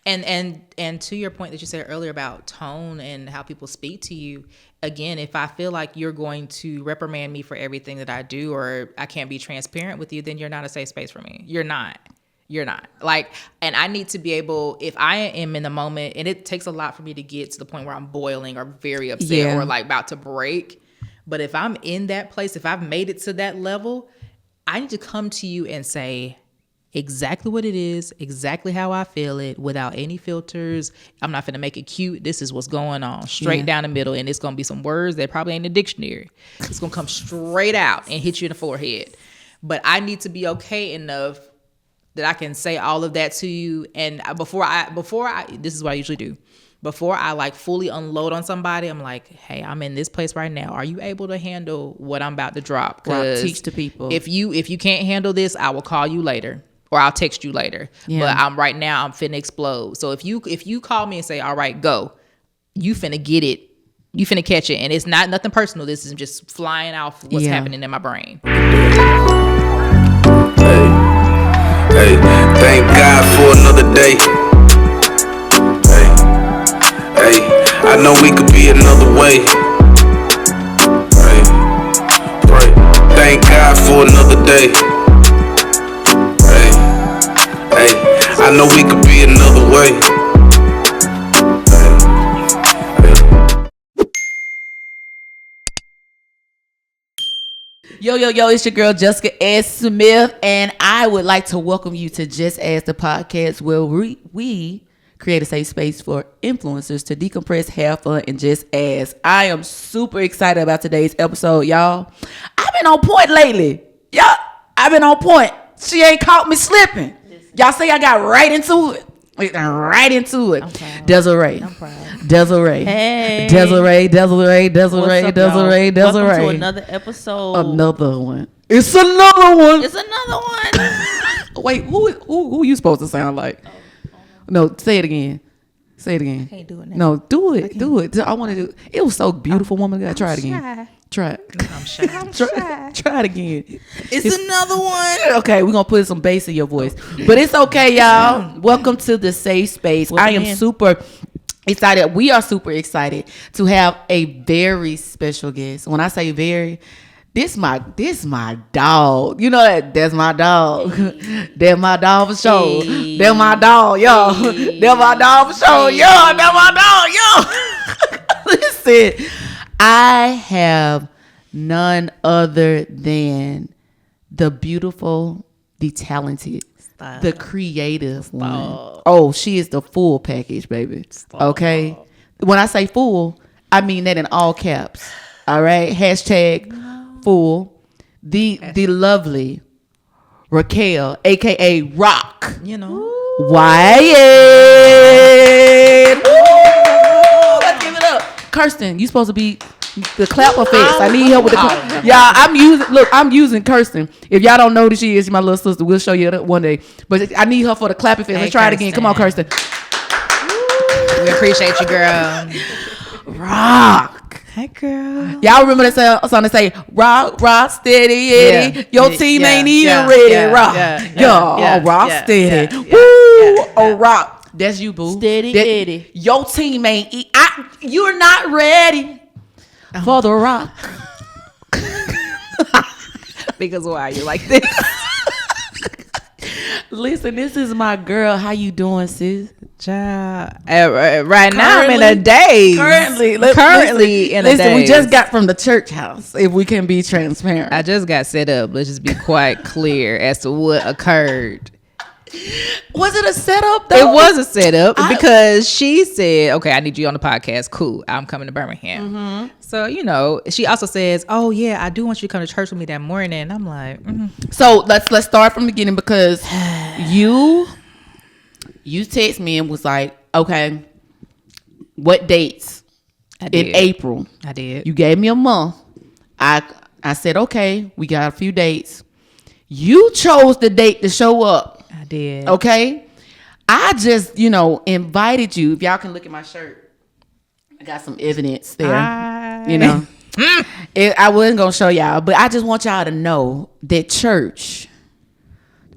And to your point that you said earlier about tone and how people speak to you, again, if I feel like you're going to reprimand me for everything that I do, or I can't be transparent with you, then you're not a safe space for me. You're not. Like, and I need to be able, if I am in the moment, and it takes a lot for me to get to the point where I'm boiling or very upset or like about to break. But if I'm in that place, if I've made it to that level, I need to come to you and say exactly what it is, exactly how I feel it, without any filters. I'm not going to make it cute. This is what's going on, straight down the middle. And it's going to be some words that probably ain't in the dictionary. It's going to come straight out and hit you in the forehead. But I need to be okay enough that I can say all of that to you. And before I, this is what I usually do. Before I like fully unload on somebody, I'm like, hey, I'm in this place right now. Are you able to handle what I'm about to drop? Because teach the people. If you can't handle this, I will call you later. Or I'll text you later. Yeah. But I'm finna explode. So if you call me and say, all right, go, you finna get it. You finna catch it. And it's not nothing personal. This is just flying off what's happening in my brain. Hey, thank God for another day. Hey, I know we could be another way. Hey, pray. Thank God for another day. Hey, I know we could be another way. Yo, it's your girl Jessica S. Smith, and I would like to welcome you to Just Ask the Podcast, where we create a safe space for influencers to decompress, have fun, and just ask. I am super excited about today's episode, y'all. I've been on point lately. I've been on point. She ain't caught me slipping. Y'all say I got right into it. Desiree. I'm proud. Desiree. Hey. Desiree. Welcome to another episode. Another one. It's another one. Wait, who you supposed to sound like? No, say it again. I can't do it now. No, do it. I want to do it. It was so beautiful, woman. Gotta try it again. Try it. I'm shy. Try it again. It's another one. Okay, we're going to put some bass in your voice. But it's okay, y'all. Welcome to the safe space. I am super excited. We are super excited to have a very special guest. When I say very, this my dog. You know that's my dog. That's my dog for sure. Hey. That's my dog, y'all. Hey. That's my dog for sure. Hey. Yo, that's my dog, yo. Listen. I have none other than the beautiful, the talented, the creative one. Oh, she is the full package, baby. Okay? When I say full, I mean that in all caps. All right? # full. The lovely Racquel, a.k.a. Rock. You know. Wyatt. Kirsten, you supposed to be the clapper face. I need help with the y'all. I'm using Kirsten. If y'all don't know who she is, my little sister. We'll show you one day. But I need her for the clapper face. Let's try it again. Come on, Kirsten. We appreciate you, girl. Rock. Hey, girl. Y'all remember that song that say rock steady, Eddie. Your team ain't even ready. Rock. Rock steady. Woo. Rock. That's you, boo. Steady Eddie. Your team ain't you're not ready for the rock. Because why you like this? Listen, this is my girl. How you doing, sis? Child. Right now I'm in a daze. Currently in a daze. Listen, we just got from the church house, if we can be transparent. I just got set up. Let's just be quite clear as to what occurred. Was it a setup though? It was a setup because she said, okay, I need you on the podcast. Cool. I'm coming to Birmingham. Mm-hmm. So, she also says, oh yeah, I do want you to come to church with me that morning. And I'm like, So let's start from the beginning, because you text me and was like, okay, what dates? I did. In April. I did. You gave me a month. I said, okay, we got a few dates. You chose the date to show up. I did. Okay. I just, invited you. If y'all can look at my shirt, I got some evidence there. I wasn't going to show y'all, but I just want y'all to know that church,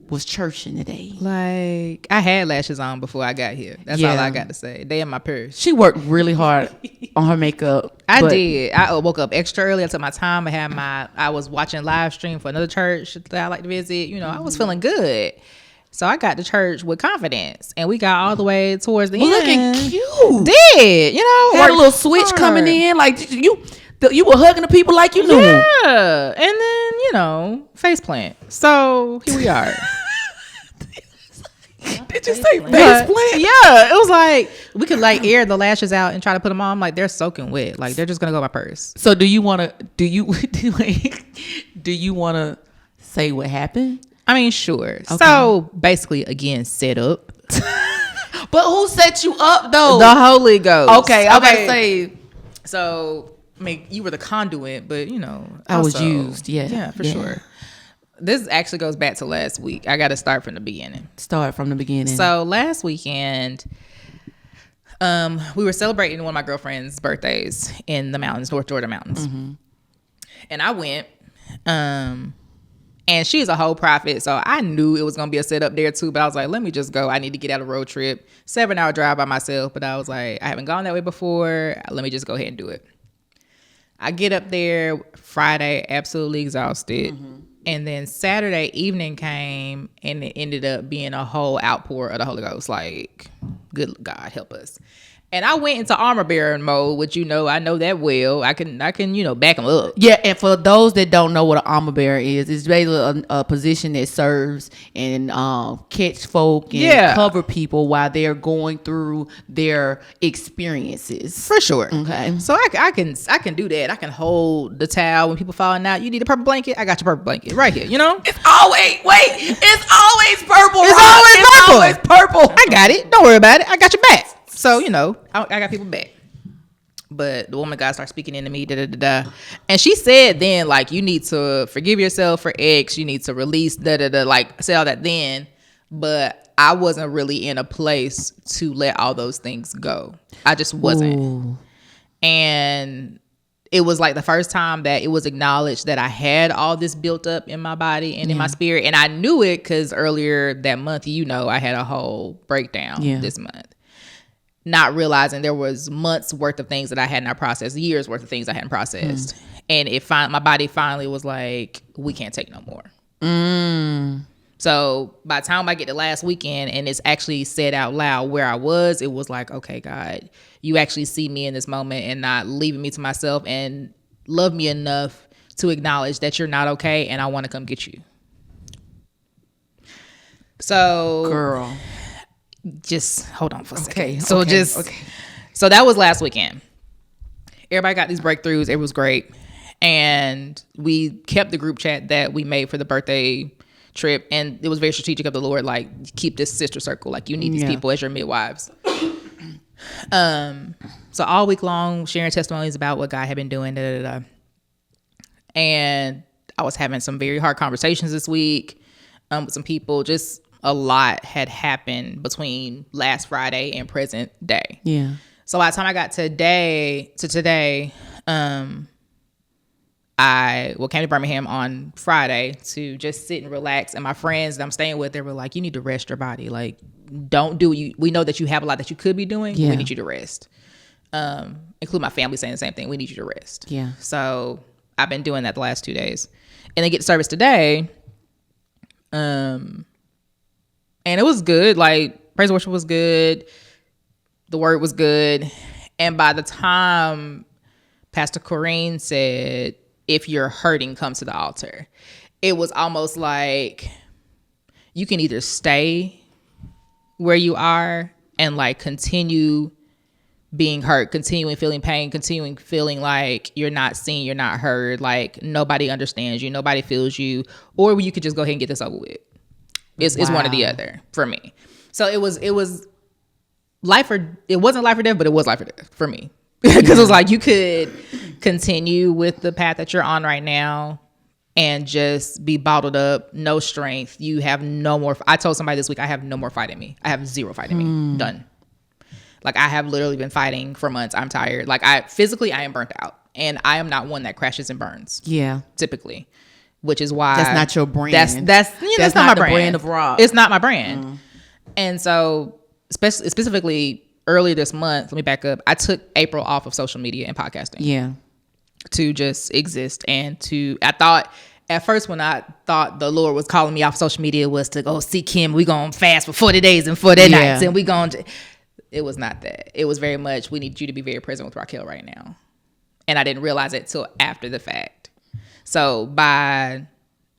was churching today? Like, I had lashes on before I got here. That's all I got to say. They in my purse. She worked really hard on her makeup. I did. I woke up extra early. I took my time. I was watching live stream for another church that I like to visit. You know, I was feeling good. So I got to church with confidence, and we got all the way towards the end. Looking cute. Did, you know, had a little switch coming in, like you were hugging the people like you knew. Yeah, and then, you know, face plant. So here we are. Did you say face plant? Yeah, it was like we could like air the lashes out and try to put them on. Like, they're soaking wet. Like, they're just gonna go in my purse. So do you want to say what happened? I mean, sure. Okay. So basically, again, set up. But who set you up though? The Holy Ghost. Okay, I gotta say. So, I mean, you were the conduit, but you know, I was used. Yeah, for sure. This actually goes back to last week. I got to start from the beginning. Start from the beginning. So last weekend, we were celebrating one of my girlfriend's birthdays in the mountains, North Georgia mountains, and I went. And she's a whole prophet, so I knew it was going to be a setup there too, but I was like, let me just go. I need to get out a road trip. 7-hour drive by myself, but I was like, I haven't gone that way before. Let me just go ahead and do it. I get up there Friday, absolutely exhausted. And then Saturday evening came, and it ended up being a whole outpour of the Holy Ghost. Like, good God, help us. And I went into armor bearing mode, which, you know, I know that well. I can, you know, back them up. Yeah, and for those that don't know what an armor bearer is, it's basically a position that serves and catch folk and cover people while they're going through their experiences. For sure. Okay. So I can do that. I can hold the towel when people falling out. You need a purple blanket? I got your purple blanket right here. You know? It's always purple. It's always purple. I got it. Don't worry about it. I got your back. So, you know, I got people back. But the woman God started speaking into me, and she said then, like, you need to forgive yourself for X. You need to release like, say all that then. But I wasn't really in a place to let all those things go. I just wasn't. Ooh. And it was like the first time that it was acknowledged that I had all this built up in my body and in my spirit. And I knew it because earlier that month, you know, I had a whole breakdown this month. Not realizing there was months worth of things that I hadn't processed, years worth of things I hadn't processed. And my body finally was like, we can't take no more. So by the time I get to last weekend and it's actually said out loud where I was, it was like, okay, God, you actually see me in this moment and not leaving me to myself and love me enough to acknowledge that you're not okay and I want to come get you. So, girl, just hold on for a second. So so that was last weekend. Everybody got these breakthroughs. It was great. And we kept the group chat that we made for the birthday trip. And it was very strategic of the Lord, like, keep this sister circle. Like, you need these people as your midwives. So all week long, sharing testimonies about what God had been doing. And I was having some very hard conversations this week with some people. Just a lot had happened between last Friday and present day. Yeah. So by the time I got today, I came to Birmingham on Friday to just sit and relax. And my friends that I'm staying with, they were like, you need to rest your body. Like, don't do you. We know that you have a lot that you could be doing. Yeah. We need you to rest. Include my family saying the same thing. We need you to rest. Yeah. So I've been doing that the last 2 days. And then get to service today. And it was good. Like, praise and worship was good. The word was good. And by the time Pastor Corrine said, if you're hurting, come to the altar, it was almost like you can either stay where you are and like continue being hurt, continuing feeling pain, continuing feeling like you're not seen, you're not heard, like nobody understands you, nobody feels you, or you could just go ahead and get this over with. It's one or the other for me. So it was life or it wasn't life or death, but it was life or death for me. Because it was like you could continue with the path that you're on right now and just be bottled up, no strength. You have no more. I told somebody this week, I have no more fight in me. I have zero fight in me. Done. Like, I have literally been fighting for months. I'm tired. Like, physically I am burnt out, and I am not one that crashes and burns. Yeah. Typically. which is why that's not your brand. That's not my brand. Brand of rock. It's not my brand. And so specifically earlier this month, let me back up. I took April off of social media and podcasting. Yeah. To just exist and I thought at first when I thought the Lord was calling me off social media was to go see Kim. We gonna fast for 40 days and 40 nights and we gonna. It was not that. It was very much, we need you to be very present with Racquel right now. And I didn't realize it till after the fact. So by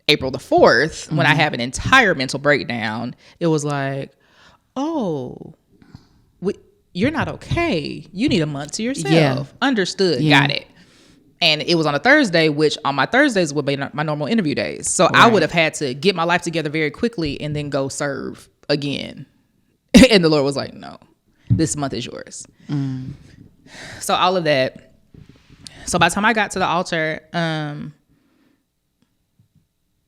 April the 4th, when I have an entire mental breakdown, it was like, oh, you're not okay. You need a month to yourself. Yeah. Understood. Yeah. Got it. And it was on a Thursday, which on my Thursdays would be my normal interview days. So I would have had to get my life together very quickly and then go serve again. And the Lord was like, no. This month is yours. So all of that. So by the time I got to the altar,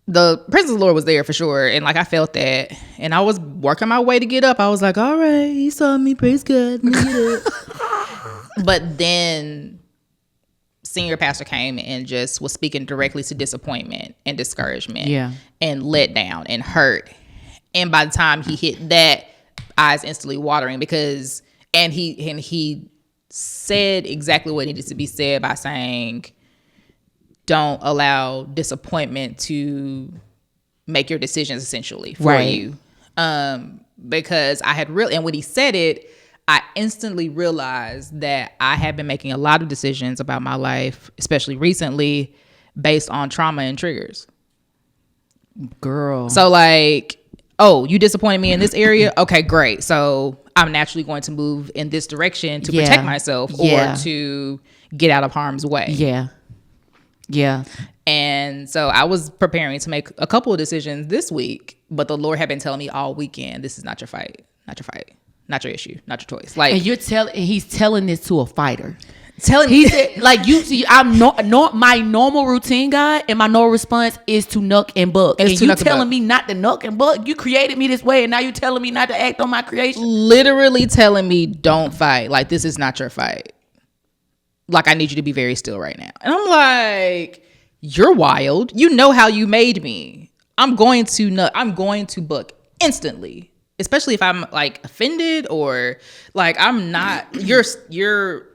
the presence of the Lord was there for sure. And like I felt that. And I was working my way to get up. I was like, all right, he saw me, praise God. But then senior pastor came and just was speaking directly to disappointment and discouragement and let down and hurt. And by the time he hit that, eyes instantly watering because he said exactly what needed to be said by saying, don't allow disappointment to make your decisions essentially for you. Because I had really, and when he said it, I instantly realized that I had been making a lot of decisions about my life, especially recently, based on trauma and triggers. Girl. So like, oh, you disappointed me in this area? Okay, great. So I'm naturally going to move in this direction to protect myself or to get out of harm's way. Yeah. Yeah. And so I was preparing to make a couple of decisions this week, but the Lord had been telling me all weekend, this is not your fight, not your fight, not your issue, not your choice. Like, and he's telling this to a fighter. He said, like, you see, my normal routine, guy, and my normal response is to nuck and buck. And you telling me not to nuck and buck? You created me this way, and now you telling me not to act on my creation? Literally telling me, don't fight. Like, this is not your fight. Like, I need you to be very still right now. And I'm like, you're wild. You know how you made me. I'm going to buck instantly. Especially if I'm like offended or like I'm not. You're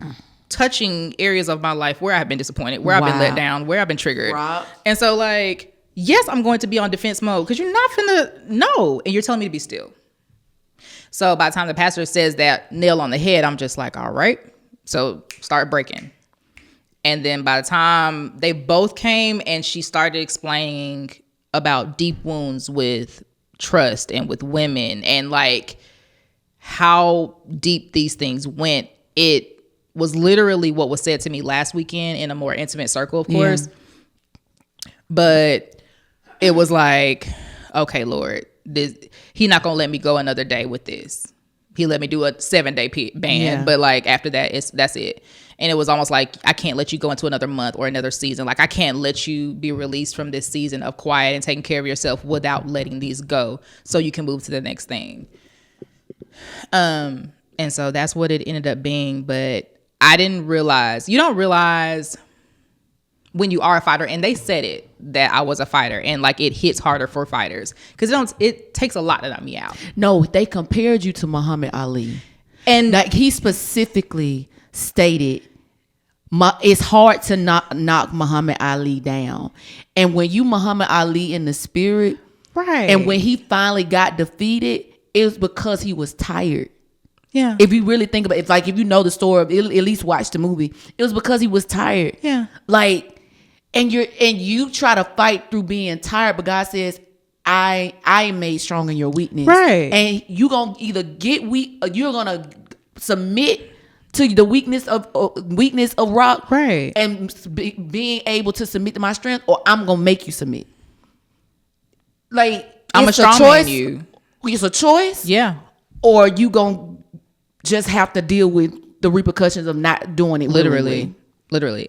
touching areas of my life where I've been disappointed, where I've been let down, where I've been triggered. And so like, yes, I'm going to be on defense mode because you're not finna know. And you're telling me to be still. So by the time the pastor says that nail on the head, I'm just like, all right. So start breaking. And then by the time they both came and she started explaining about deep wounds with trust and with women and like how deep these things went, it was literally what was said to me last weekend in a more intimate circle, of course. But it was like, okay, Lord, He not gonna let me go another day with this. He let me do a 7-day ban, but like after that, that's it. And it was almost like, I can't let you go into another month or another season. Like I can't let you be released from this season of quiet and taking care of yourself without letting these go so you can move to the next thing. And so that's what it ended up being. But I didn't realize, you don't realize when you are a fighter, and they said it, that I was a fighter, and like it hits harder for fighters because it takes a lot to knock me out. No, they compared you to Muhammad Ali. And like he specifically stated, it's hard to knock Muhammad Ali down. And when you Muhammad Ali in the spirit, right? And when he finally got defeated, it was because he was tired. Yeah. If you really think about it, like if you know the story, at least watch the movie. It was because he was tired. Yeah. Like, and you try to fight through being tired, but God says, I am made strong in your weakness. Right. And you gonna either get weak or you're gonna submit to the weakness of rock, right? And being able to submit to my strength, or I'm gonna make you submit. Like I'm a strong man. You. It's a choice, yeah. Or you gonna just have to deal with the repercussions of not doing it. Literally.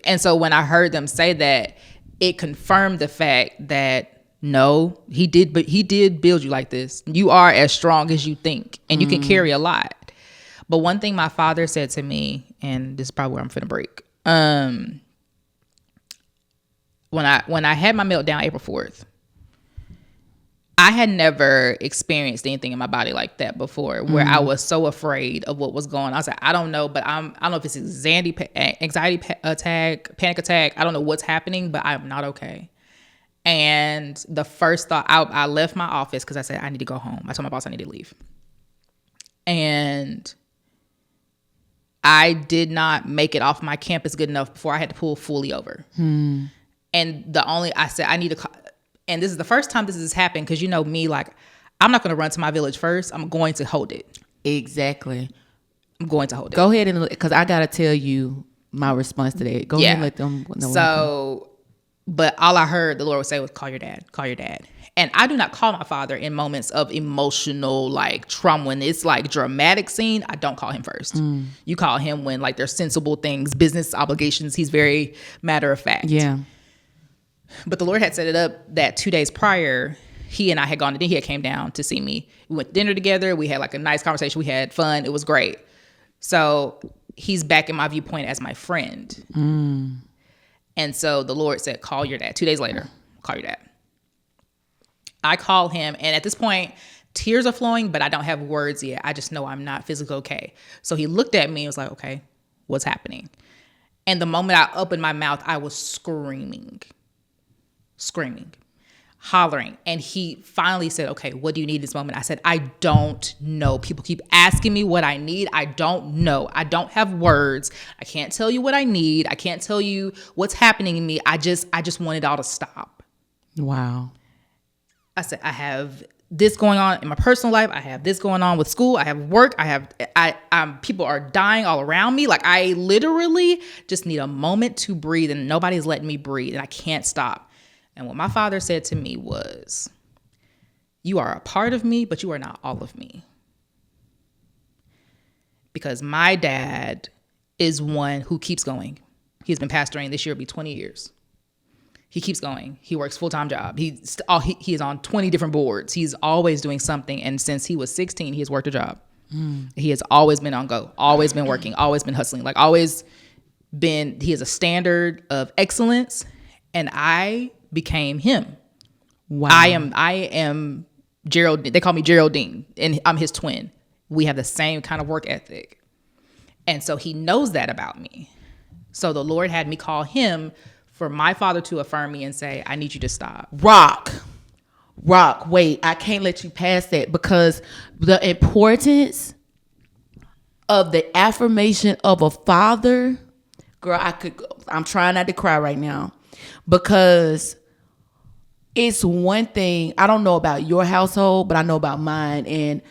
And so when I heard them say that, it confirmed the fact that no, he did build you like this. You are as strong as you think, and you can carry a lot. But one thing my father said to me, and this is probably where I'm finna break. when I had my meltdown April 4th, I had never experienced anything in my body like that before, where I was so afraid of what was going on. I was like, I don't know, but I don't know if it's anxiety attack, panic attack. I don't know what's happening, but I'm not okay. And the first thought, I left my office because I said, I need to go home. I told my boss I need to leave. And I did not make it off my campus good enough before I had to pull fully over. And I said, I need to call. And this is the first time this has happened, because you know me, like, I'm not going to run to my village first. I'm going to hold it. Exactly. I'm going to hold it. Go ahead and, because I got to tell you my response to that. Go ahead and let them know. So, but all I heard the Lord would say was, call your dad, call your dad. And I do not call my father in moments of emotional, like, trauma. When it's like dramatic scene, I don't call him first. You call him when, like, there's sensible things, business obligations. He's very matter of fact. Yeah. But the Lord had set it up that 2 days prior, he and I had gone to dinner. He had came down to see me. We went to dinner together. We had like a nice conversation. We had fun. It was great. So he's back in my viewpoint as my friend. And so the Lord said, call your dad. 2 days later, call your dad. I call him. And at this point, tears are flowing, but I don't have words yet. I just know I'm not physically okay. So he looked at me and was like, okay, what's happening? And the moment I opened my mouth, I was screaming, hollering. And he finally said, okay, what do you need this moment? I said, I don't know. People keep asking me what I need. I don't know. I don't have words. I can't tell you what I need. I can't tell you what's happening in me. I just want it all to stop. Wow. I said, I have this going on in my personal life. I have this going on with school. I have work. People are dying all around me. Like, I literally just need a moment to breathe, and nobody's letting me breathe, and I can't stop. And what my father said to me was, you are a part of me, but you are not all of me. Because my dad is one who keeps going. He's been pastoring. This year will be 20 years. He keeps going. He works full-time job. He is on 20 different boards. He's always doing something. And since he was 16, he has worked a job. He has always been on go, always been working, always been hustling, like always been, he has a standard of excellence. And I became him. Wow. I am Gerald. They call me Geraldine, and I'm his twin. We have the same kind of work ethic. And so he knows that about me. So the Lord had me call him for my father to affirm me and say, I need you to stop. Rock, wait, I can't let you pass that, because the importance of the affirmation of a father, girl, I'm trying not to cry right now, because it's one thing. I don't know about your household, but I know about mine.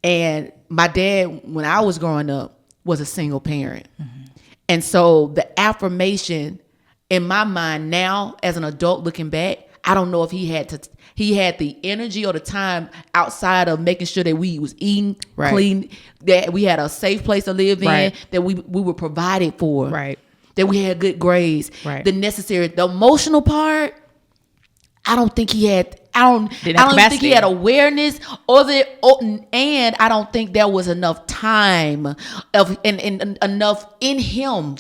And my dad, when I was growing up, was a single parent. And so the affirmation in my mind now, as an adult looking back, I don't know if he had the energy or the time outside of making sure that we was eating clean, that we had a safe place to live in, that we were provided for, that we had good grades, the emotional part. I don't think he had. I don't think he had awareness, and I don't think there was enough time and enough in him.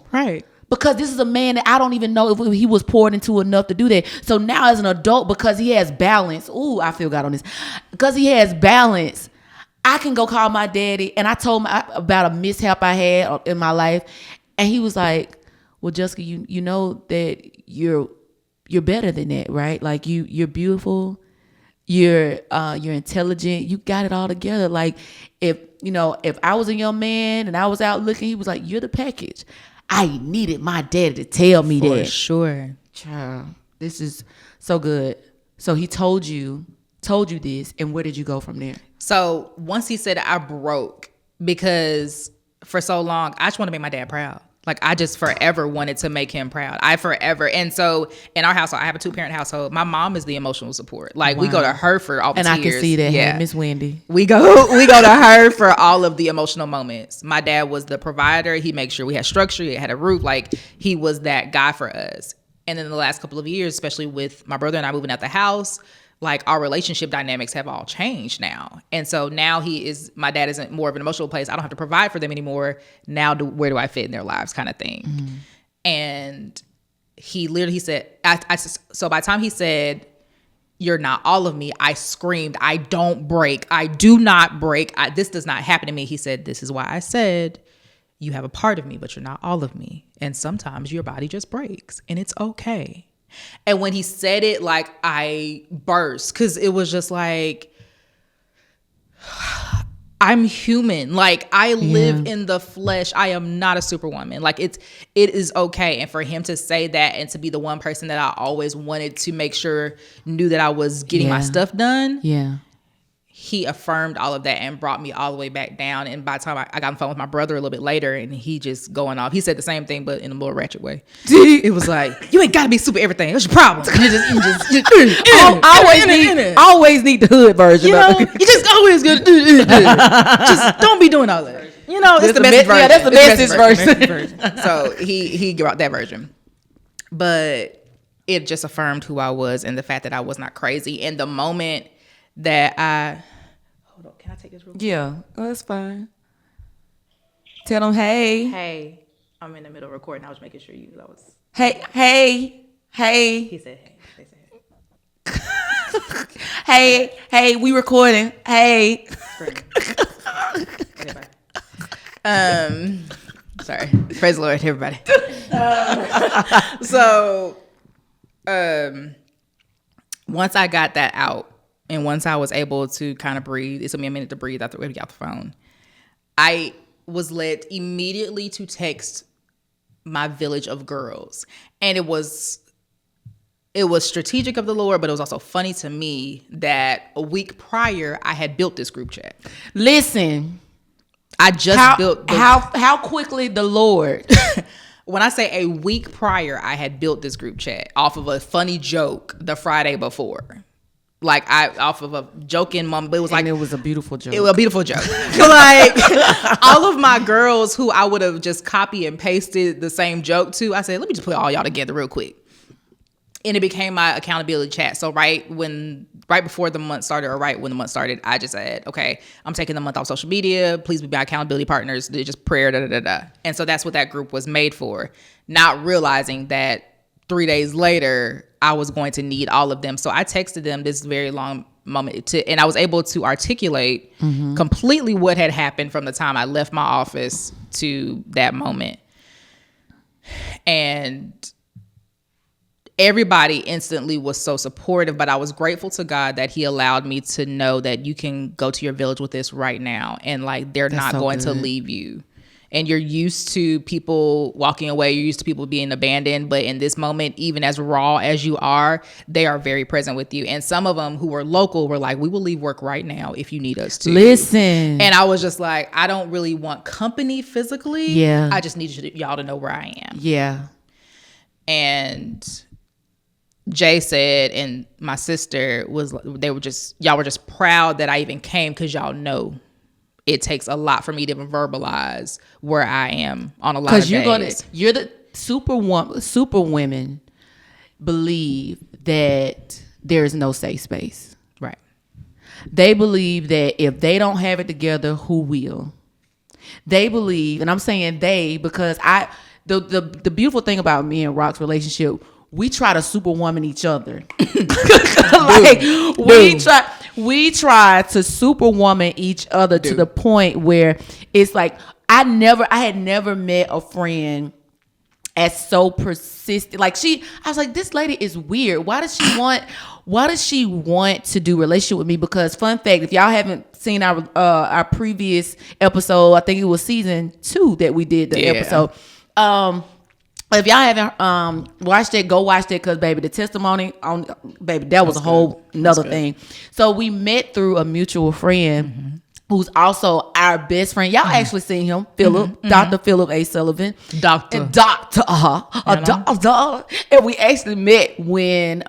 Because this is a man that I don't even know if he was poured into enough to do that. So now as an adult, because he has balance, I feel God on this. Because he has balance, I can go call my daddy. And I told him about a mishap I had in my life. And he was like, well, Jessica, you know that you're better than that, right? Like you're beautiful. You're intelligent. You got it all together. Like if I was a young man and I was out looking, he was like, you're the package. I needed my daddy to tell me that. For sure. Child, this is so good. So he told you this, and where did you go from there? So once he said it, I broke, because for so long, I just want to make my dad proud. Like, I just forever wanted to make him proud. And so in our household, I have a 2-parent household. My mom is the emotional support. Like, we go to her for all the tears. And I can see that. Yeah. Hey, Miss Wendy. We go to her for all of the emotional moments. My dad was the provider. He made sure we had structure. He had a roof. Like, he was that guy for us. And then the last couple of years, especially with my brother and I moving out the house, like, our relationship dynamics have all changed now. And so now my dad isn't more of an emotional place. I don't have to provide for them anymore. Now, where do I fit in their lives, kind of thing. And he said, so by the time he said, "You're not all of me," I screamed, "I don't break. I do not break. This does not happen to me." He said, "This is why I said you have a part of me, but you're not all of me. And sometimes your body just breaks and it's okay." And when he said it, like, I burst, because it was just like, I'm human. Like, I live in the flesh. I am not a superwoman. Like, it is okay. And for him to say that, and to be the one person that I always wanted to make sure knew that I was getting my stuff done. Yeah. He affirmed all of that and brought me all the way back down. And by the time I got on the phone with my brother a little bit later, and he just going off. He said the same thing, but in a more ratchet way. It was like, you ain't got to be super everything. What's your problem? Always need the hood version. You know, you just always got to just don't be doing all that. You know, it's the message version. Yeah, that's the message version. So he brought that version. But it just affirmed who I was and the fact that I was not crazy. And the moment that hold on, can I take this real quick? Yeah, that's fine. Tell them, hey, I'm in the middle of recording. I was making sure you. I was. Hey. He said, hey. They said, hey, we recording. Hey. Okay, bye. Sorry. Praise the Lord, everybody. So, once I got that out, and once I was able to kind of breathe, it took me a minute to breathe after we got the phone. I was led immediately to text my village of girls. And it was strategic of the Lord, but it was also funny to me that a week prior, I had built this group chat. Listen, I just built how quickly the Lord. When I say a week prior, I had built this group chat off of a funny joke the Friday before. Like, off of a joking moment, but it was like, and it was a beautiful joke. It was a beautiful joke. Like, all of my girls who I would have just copy and pasted the same joke to, I said, let me just put all y'all together real quick. And it became my accountability chat. So right before the month started, or right when the month started, I just said, okay, I'm taking the month off social media. Please be my accountability partners. They're just prayer, And so that's what that group was made for. Not realizing that 3 days later, I was going to need all of them. So I texted them this very long moment and I was able to articulate completely what had happened from the time I left my office to that moment. And everybody instantly was so supportive, but I was grateful to God that he allowed me to know that you can go to your village with this right now. And like, they're not going to leave you. And you're used to people walking away. You're used to people being abandoned. But in this moment, even as raw as you are, they are very present with you. And some of them who were local were like, we will leave work right now if you need us to. Listen. And I was just like, I don't really want company physically. Yeah. I just need y'all to know where I am. Yeah. And Jay said, and my sister y'all were just proud that I even came, because y'all know it takes a lot for me to even verbalize where I am on a lot of days. Because you're the super women believe that there is no safe space. Right. They believe that if they don't have it together, who will? They believe, and I'm saying they because the beautiful thing about me and Rock's relationship, we try to superwoman each other. We try to superwoman each other to the point where it's like I had never met a friend as so persistent. Like I was like, this lady is weird. Why does she want to do relationship with me? Because fun fact, if y'all haven't seen our previous episode, I think it was season 2 that we did the episode. If y'all haven't watched it, go watch it, because baby, the testimony on baby, that was a whole nother thing. So we met through a mutual friend who's also our best friend. Y'all actually seen him, Philip, Dr. Philip A. Sullivan. Doctor. And we actually met when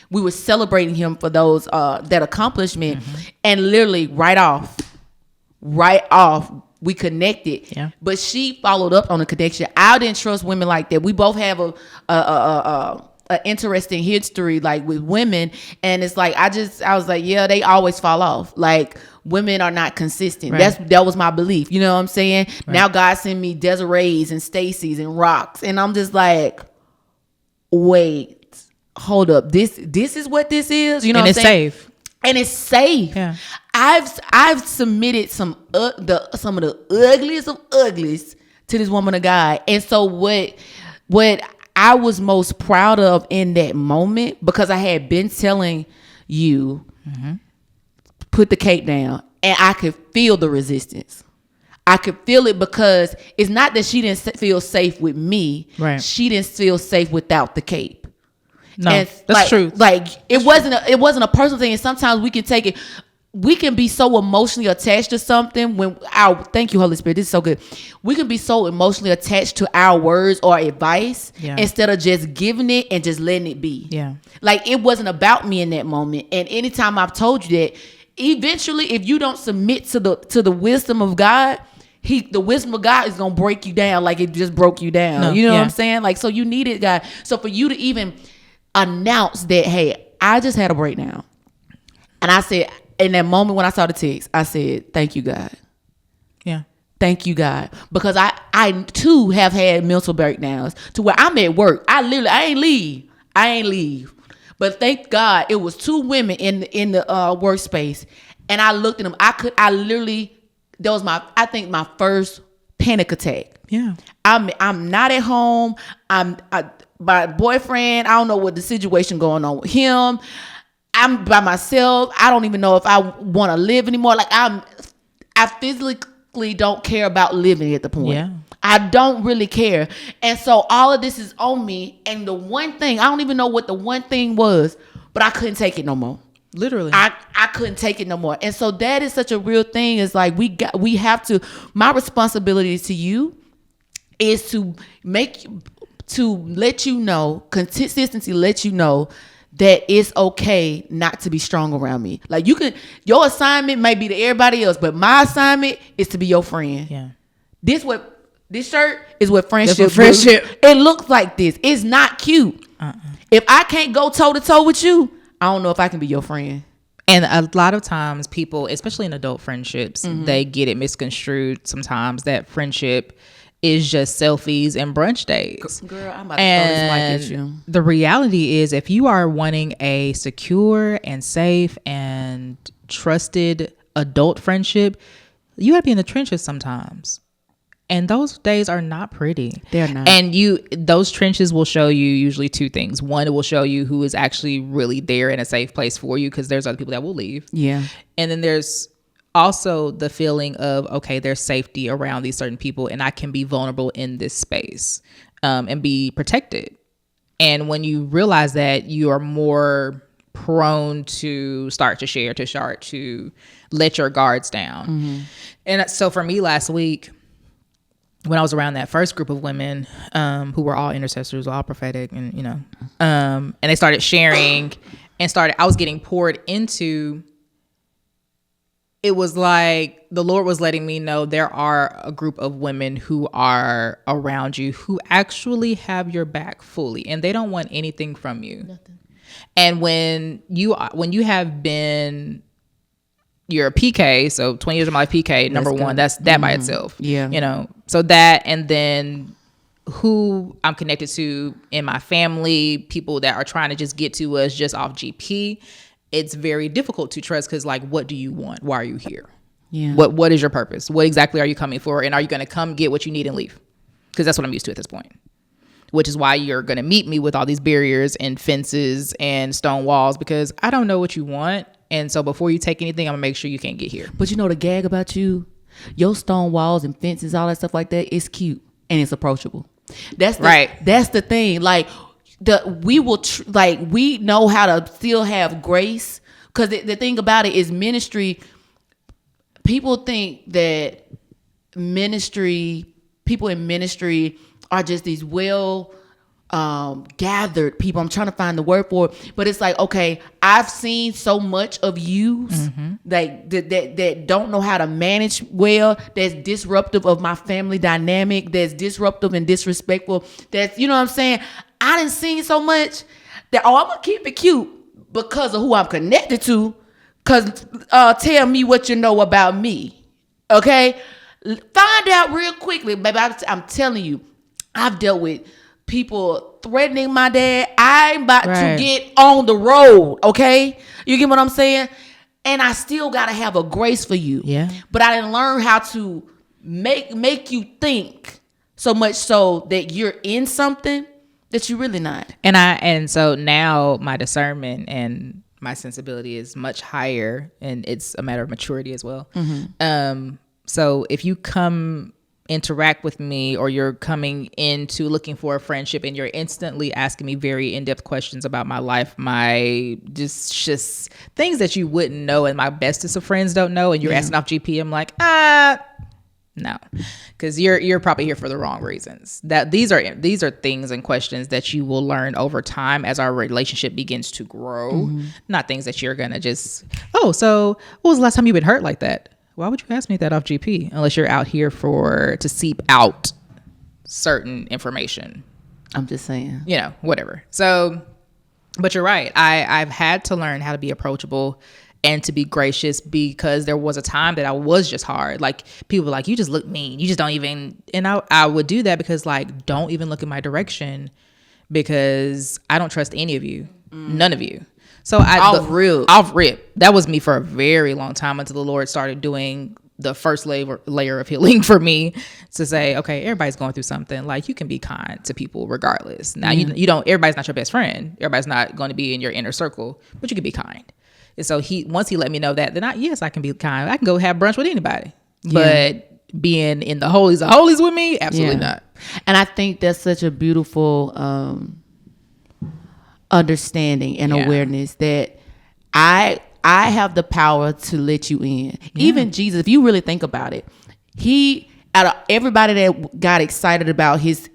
we were celebrating him for those that accomplishment. And literally right off, we connected. Yeah. But she followed up on the connection. I didn't trust women like that. We both have a interesting history like with women, and it's like I was like, yeah, they always fall off. Like, women are not consistent. Right. That was my belief. You know what I'm saying? Right. Now God sent me Desiree's and Stacy's and Rocks, and I'm just like, wait, hold up, this is what this is, you know, and what it's I'm saying? safe. And it's safe. Yeah. I've submitted some of the ugliest of uglies to this woman of God. And so what I was most proud of in that moment, because I had been telling you, put the cape down, and I could feel the resistance. I could feel it, because it's not that she didn't feel safe with me. Right. She didn't feel safe without the cape. No, And that's true. Like it wasn't a personal thing. And sometimes we can take it. We can be so emotionally attached to something thank you, Holy Spirit. This is so good. We can be so emotionally attached to our words or advice instead of just giving it and just letting it be. Yeah. Like it wasn't about me in that moment. And anytime I've told you that, eventually, if you don't submit to the wisdom of God, the wisdom of God is gonna break you down like it just broke you down. No, you know what I'm saying? Like, so you need it, God. So for you to even announce that, hey, I just had a breakdown. And I said, in that moment when I saw the text, I said, thank you, God. Yeah. Thank you, God. Because I too have had mental breakdowns to where I'm at work. I ain't leave. But thank God it was two women in the workspace. And I looked at them. That was my first panic attack. Yeah. I'm not at home. My boyfriend, I don't know what the situation going on with him. I'm by myself. I don't even know if I want to live anymore. Like I physically don't care about living at the point. Yeah. I don't really care. And so all of this is on me. And the one thing, I don't even know what the one thing was, but I couldn't take it no more. Literally. I couldn't take it no more. And so that is such a real thing. It's like we have to, my responsibility to you is to let you know, consistency let you know that it's okay not to be strong around me. Like your assignment may be to everybody else, but my assignment is to be your friend. Yeah. This shirt is what friendship is. Friendship. It looks like this. It's not cute. If I can't go toe to toe with you, I don't know if I can be your friend. And a lot of times people, especially in adult friendships, they get it misconstrued sometimes that friendship is just selfies and brunch dates. Girl, I'm about to throw this mic at you. The reality is, if you are wanting a secure and safe and trusted adult friendship, you gotta be in the trenches sometimes. And those days are not pretty. They're not. And those trenches will show you usually two things. One, it will show you who is actually really there in a safe place for you, because there's other people that will leave. Yeah. And then there's also the feeling of, okay, there's safety around these certain people and I can be vulnerable in this space and be protected. And when you realize that, you are more prone to start to let your guards down. And so for me last week, when I was around that first group of women who were all intercessors, all prophetic, and and they started sharing and I was getting poured into. It was like the Lord was letting me know there are a group of women who are around you who actually have your back fully, and they don't want anything from you. Nothing. And when you have been, you're a PK, so 20 years of my life, PK, number one, that's that by itself. Yeah. So that, and then who I'm connected to in my family, people that are trying to just get to us just off GP. It's very difficult to trust, because like, what do you want? Why are you here? Yeah. What is your purpose? What exactly are you coming for? And are you going to come get what you need and leave? Because that's what I'm used to at this point. Which is why you're going to meet me with all these barriers and fences and stone walls, because I don't know what you want. And so before you take anything, I'm going to make sure you can't get here. But you know the gag about you? Your stone walls and fences, all that stuff like that, it's cute and it's approachable. That's the thing. Like, we know how to still have grace, because the thing about it is ministry. People think that people in ministry are just these gathered people. I'm trying to find the word for it, but it's like, okay, I've seen so much of you like that don't know how to manage well, that's disruptive of my family dynamic, that's disruptive and disrespectful, that's, you know what I'm saying? I done seen so much that, I'm gonna keep it cute because of who I'm connected to, because tell me what you know about me, okay? Find out real quickly, baby. I'm telling you, I've dealt with people threatening my dad. I'm about to get on the road. Okay, you get what I'm saying? And I still gotta have a grace for you. Yeah. But I didn't learn how to make you think so much so that you're in something that you're really not. And so now my discernment and my sensibility is much higher, and it's a matter of maturity as well. So if you interact with me, or you're coming into looking for a friendship and you're instantly asking me very in-depth questions about my life, my just things that you wouldn't know and my bestest of friends don't know, and you're asking off GP, I'm like, no, because you're probably here for the wrong reasons. That these are things and questions that you will learn over time as our relationship begins to grow. Not things that you're gonna just, so when was the last time you've been hurt like that? Why would you ask me that off GP? Unless you're out here to seep out certain information. I'm just saying. Whatever. So, but you're right. I've had to learn how to be approachable and to be gracious, because there was a time that I was just hard. Like, people were like, you just look mean. You just don't even, and I would do that because, like, don't even look in my direction, because I don't trust any of you. None of you. So I'll rip. That was me for a very long time, until the Lord started doing the first layer of healing for me, to say, okay, everybody's going through something. Like, you can be kind to people regardless. Now, you don't. Everybody's not your best friend. Everybody's not going to be in your inner circle, but you can be kind. And so once he let me know that, then I can be kind. I can go have brunch with anybody. But being in the holies of holies with me, absolutely not. And I think that's such a beautiful understanding and awareness that I have the power to let you in. Even Jesus, if you really think about it, he, out of everybody that got excited about his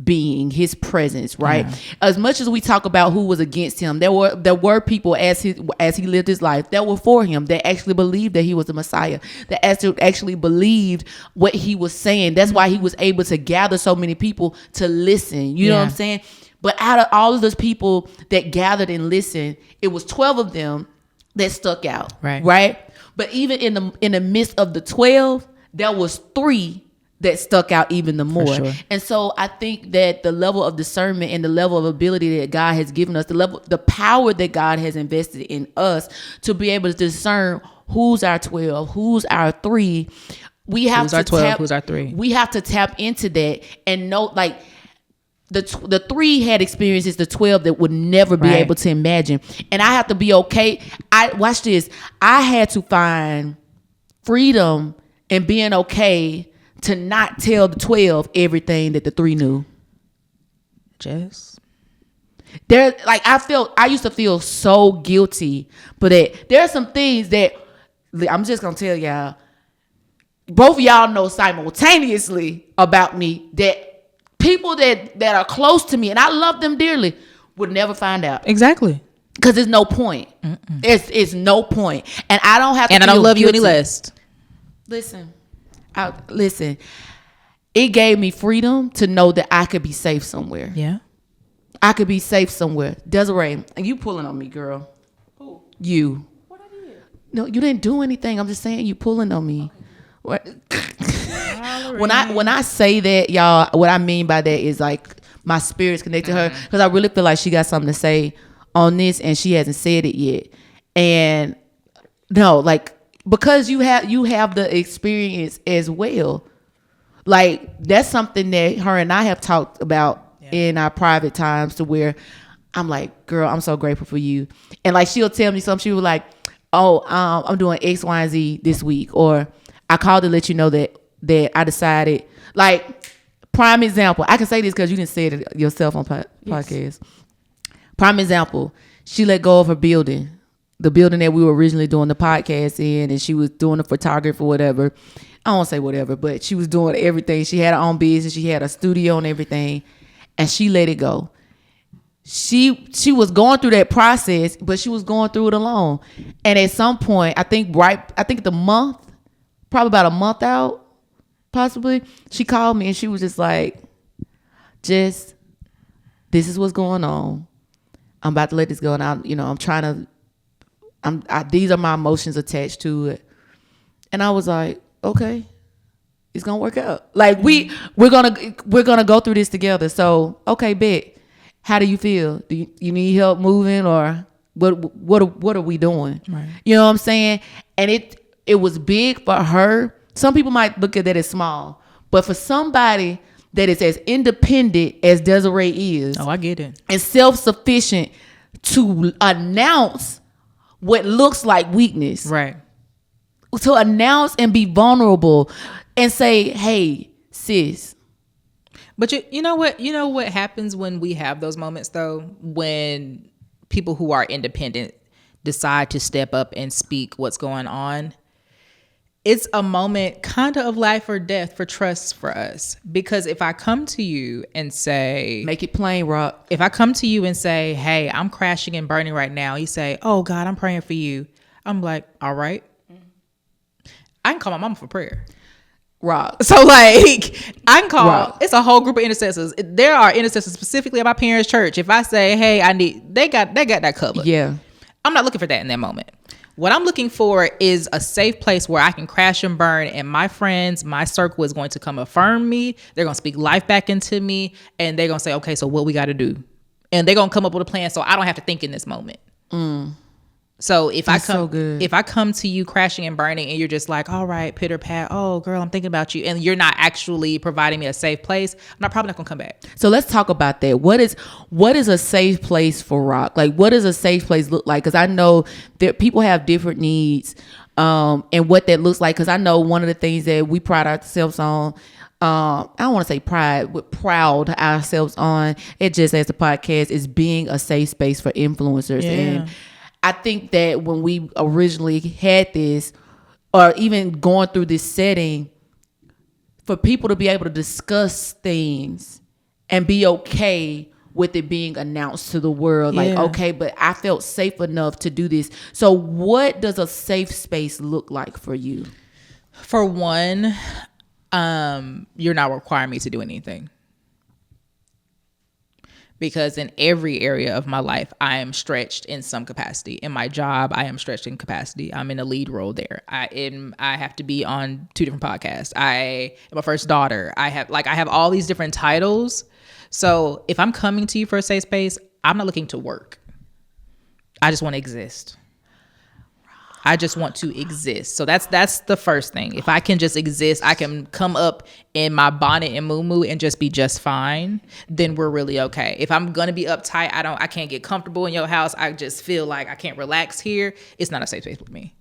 being, his presence, right? As much as we talk about who was against him, there were people as he lived his life that were for him, that actually believed that he was the Messiah, that actually believed what he was saying. That's why he was able to gather so many people to listen. You know what I'm saying? But out of all of those people that gathered and listened, it was 12 of them that stuck out. Right. But even in the midst of the 12, there was 3 that stuck out even the more. Sure. And so I think that the level of discernment and the level of ability that God has given us, the power that God has invested in us to be able to discern who's our 12, who's our 3. Who's our 12, who's our 3. We have to tap into that and know, like, the 3 had experiences, the 12 that would never be able to imagine. And I have to be okay. Watch this. I had to find freedom and being okay to not tell the 12 everything that the 3 knew. Jess? I used to feel so guilty, but there are some things that I'm just gonna tell y'all. Both of y'all know simultaneously about me that people that are close to me, and I love them dearly, would never find out. Exactly. Because there's no point. It's no point. And I don't have to. And I don't love you any less. Listen. It gave me freedom to know that I could be safe somewhere. Yeah. I could be safe somewhere. Desiree, and you pulling on me, girl. Who? You. What I did? No, you didn't do anything. I'm just saying you pulling on me. What? When I say that, y'all, what I mean by that is, like, my spirit's connected to her, because I really feel like she got something to say on this and she hasn't said it yet. And no, like, because you have the experience as well. Like, that's something that her and I have talked about in our private times, to where I'm like, girl, I'm so grateful for you. And, like, she'll tell me something. She was like, I'm doing X, Y, and Z this week, or I called to let you know that I decided, like, prime example. I can say this because you didn't say it yourself on podcast. Yes. Prime example. She let go of her building, the building that we were originally doing the podcast in, and she was doing the photography or whatever. I won't say whatever, but she was doing everything. She had her own business. She had a studio and everything, and she let it go. She was going through that process, but she was going through it alone. And at some point, I think the month, probably about a month out, possibly, she called me and she was just like, Jess, this is what's going on. I'm about to let this go, and these are my emotions attached to it. And I was like, okay, it's gonna work out. Like, we're gonna go through this together. So, okay, bet. How do you feel? Do you need help moving, or what are we doing? Right. You know what I'm saying? And it was big for her. Some people might look at that as small, but for somebody that is as independent as Desiree is, Oh, I get it. and self-sufficient to announce what looks like weakness, Right. to announce and be vulnerable and say, hey, sis. But you know what happens when we have those moments though, when people who are independent decide to step up and speak what's going on. It's a moment kind of life or death for trust for us. Because if I come to you and say, Make it plain, Rock. if I come to you and say, hey, I'm crashing and burning right now. You say, oh God, I'm praying for you. I'm like, all right. I can call my mama for prayer. Rock. So like I can call, Right. it's a whole group of intercessors. There are intercessors specifically at my parents' church. If I say, hey, they got that covered. Yeah. I'm not looking for that in that moment. What I'm looking for is a safe place where I can crash and burn, and my friends, my circle is going to come affirm me. They're going to speak life back into me, and they're going to say, okay, so what we got to do? And they're going to come up with a plan so I don't have to think in this moment. So if That's so good. if I come to you crashing and burning and you're just like, all right, pitter pat, oh girl, I'm thinking about you, and you're not actually providing me a safe place, I'm probably not gonna come back. So let's talk about that. What is a safe place for Rock? Like, what does a safe place look like? Because I know that people have different needs, and what that looks like. Because I know one of the things that we pride ourselves on, I don't want to say pride, but proud ourselves on, it just as a podcast, is being a safe space for influencers. Yeah. And I think that when we originally had this, or even going through this setting, for people to be able to discuss things and be okay with it being announced to the world, like, Yeah. okay, but I felt safe enough to do this. So what does a safe space look like for you? For one, you're not requiring me to do anything. Because in every area of my life, I am stretched in some capacity. In my job, I am stretched in capacity. I'm in a lead role there. I have to be on 2 different podcasts. I am a first daughter. I have all these different titles. So if I'm coming to you for a safe space, I'm not looking to work. I just want to exist. I just want to exist. So that's the first thing. If I can just exist, I can come up in my bonnet and muumuu and just be just fine, then we're really okay. If I'm gonna be uptight, I can't get comfortable in your house, I just feel like I can't relax here, it's not a safe space with me.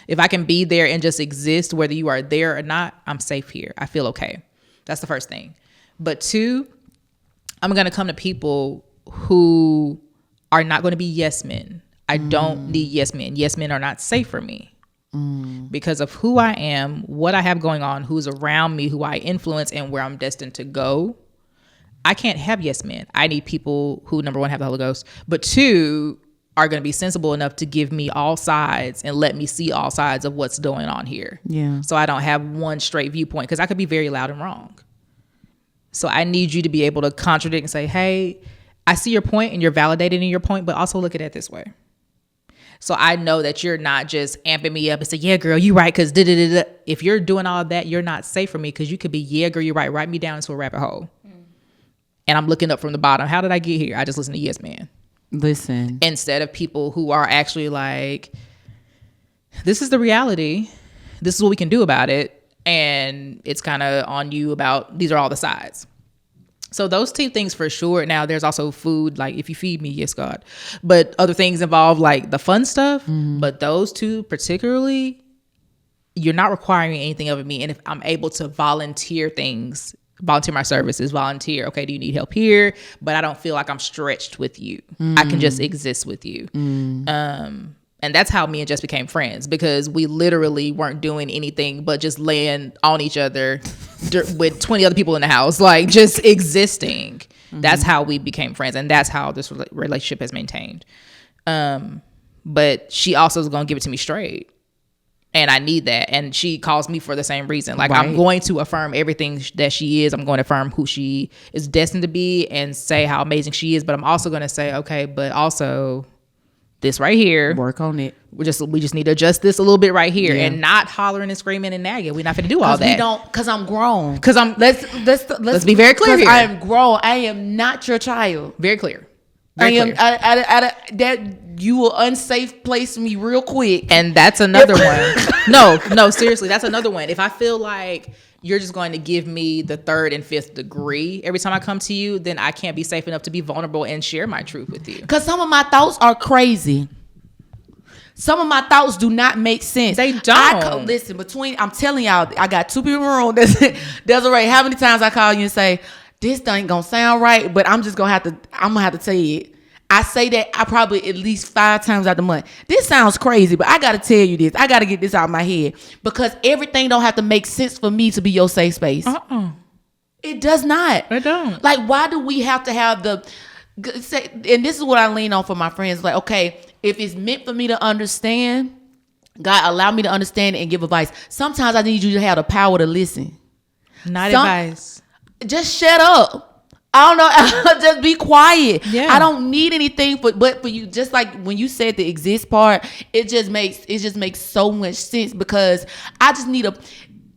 If I can be there and just exist, whether you are there or not, I'm safe here. I feel okay. That's the first thing. But 2, I'm gonna come to people who are not gonna be yes men. I don't need yes men. Yes men are not safe for me because of who I am, what I have going on, who's around me, who I influence, and where I'm destined to go. I can't have yes men. I need people who, number 1, have the Holy Ghost, but 2, are going to be sensible enough to give me all sides and let me see all sides of what's going on here. Yeah. So I don't have one straight viewpoint, because I could be very loud and wrong. So I need you to be able to contradict and say, hey, I see your point and you're validating your point, but also look at it this way. So I know that you're not just amping me up and say, yeah, girl, you right, because da-da-da-da. If you're doing all of that, you're not safe for me, because you could be, yeah, girl, you're right, write me down into a rabbit hole. And I'm looking up from the bottom. How did I get here? I just listen to yes, man. Listen. Instead of people who are actually like, this is the reality. This is what we can do about it. And it's kind of on you about, these are all the sides. So those 2 things for sure. Now there's also food, like if you feed me, yes, God. But other things involve like the fun stuff. But those 2 particularly, you're not requiring anything of me. And if I'm able to volunteer my services, okay, do you need help here? But I don't feel like I'm stretched with you. I can just exist with you. And that's how me and Jess became friends, because we literally weren't doing anything but just laying on each other with 20 other people in the house, like just existing. That's how we became friends, and that's how this relationship has maintained. But she also is going to give it to me straight, and I need that. And she calls me for the same reason. Like, right. I'm going to affirm everything that she is. I'm going to affirm who she is destined to be and say how amazing she is. But I'm also going to say, okay, but also this right here. Work on it. We just need to adjust this a little bit right here, and not hollering and screaming and nagging. We're not going to do all that. We don't, because I'm grown. Because I'm. Let's be very clear here. I am grown. I am not your child. Very clear. That you will unsafe place me real quick. And that's another one. No, seriously, that's another one. If I feel like you're just going to give me the 3rd and 5th degree every time I come to you, then I can't be safe enough to be vulnerable and share my truth with you. Because some of my thoughts are crazy. Some of my thoughts do not make sense. They don't. Listen, I'm telling y'all, I got 2 people in the room. Desiree, how many times I call you and say, this thing ain't gonna sound right, but I'm gonna have to tell you it. I say that I probably at least 5 times out the month. This sounds crazy, but I gotta tell you this. I gotta get this out of my head, because everything don't have to make sense for me to be your safe space. It does not. It don't. Like, why do we have to have and this is what I lean on for my friends. Like, okay, if it's meant for me to understand, God, allow me to understand and give advice. Sometimes I need you to have the power to listen. Advice. Just shut up. I don't know. Just be quiet. Yeah. I don't need anything but for you. Just like when you said the exist part, it just makes so much sense, because I just need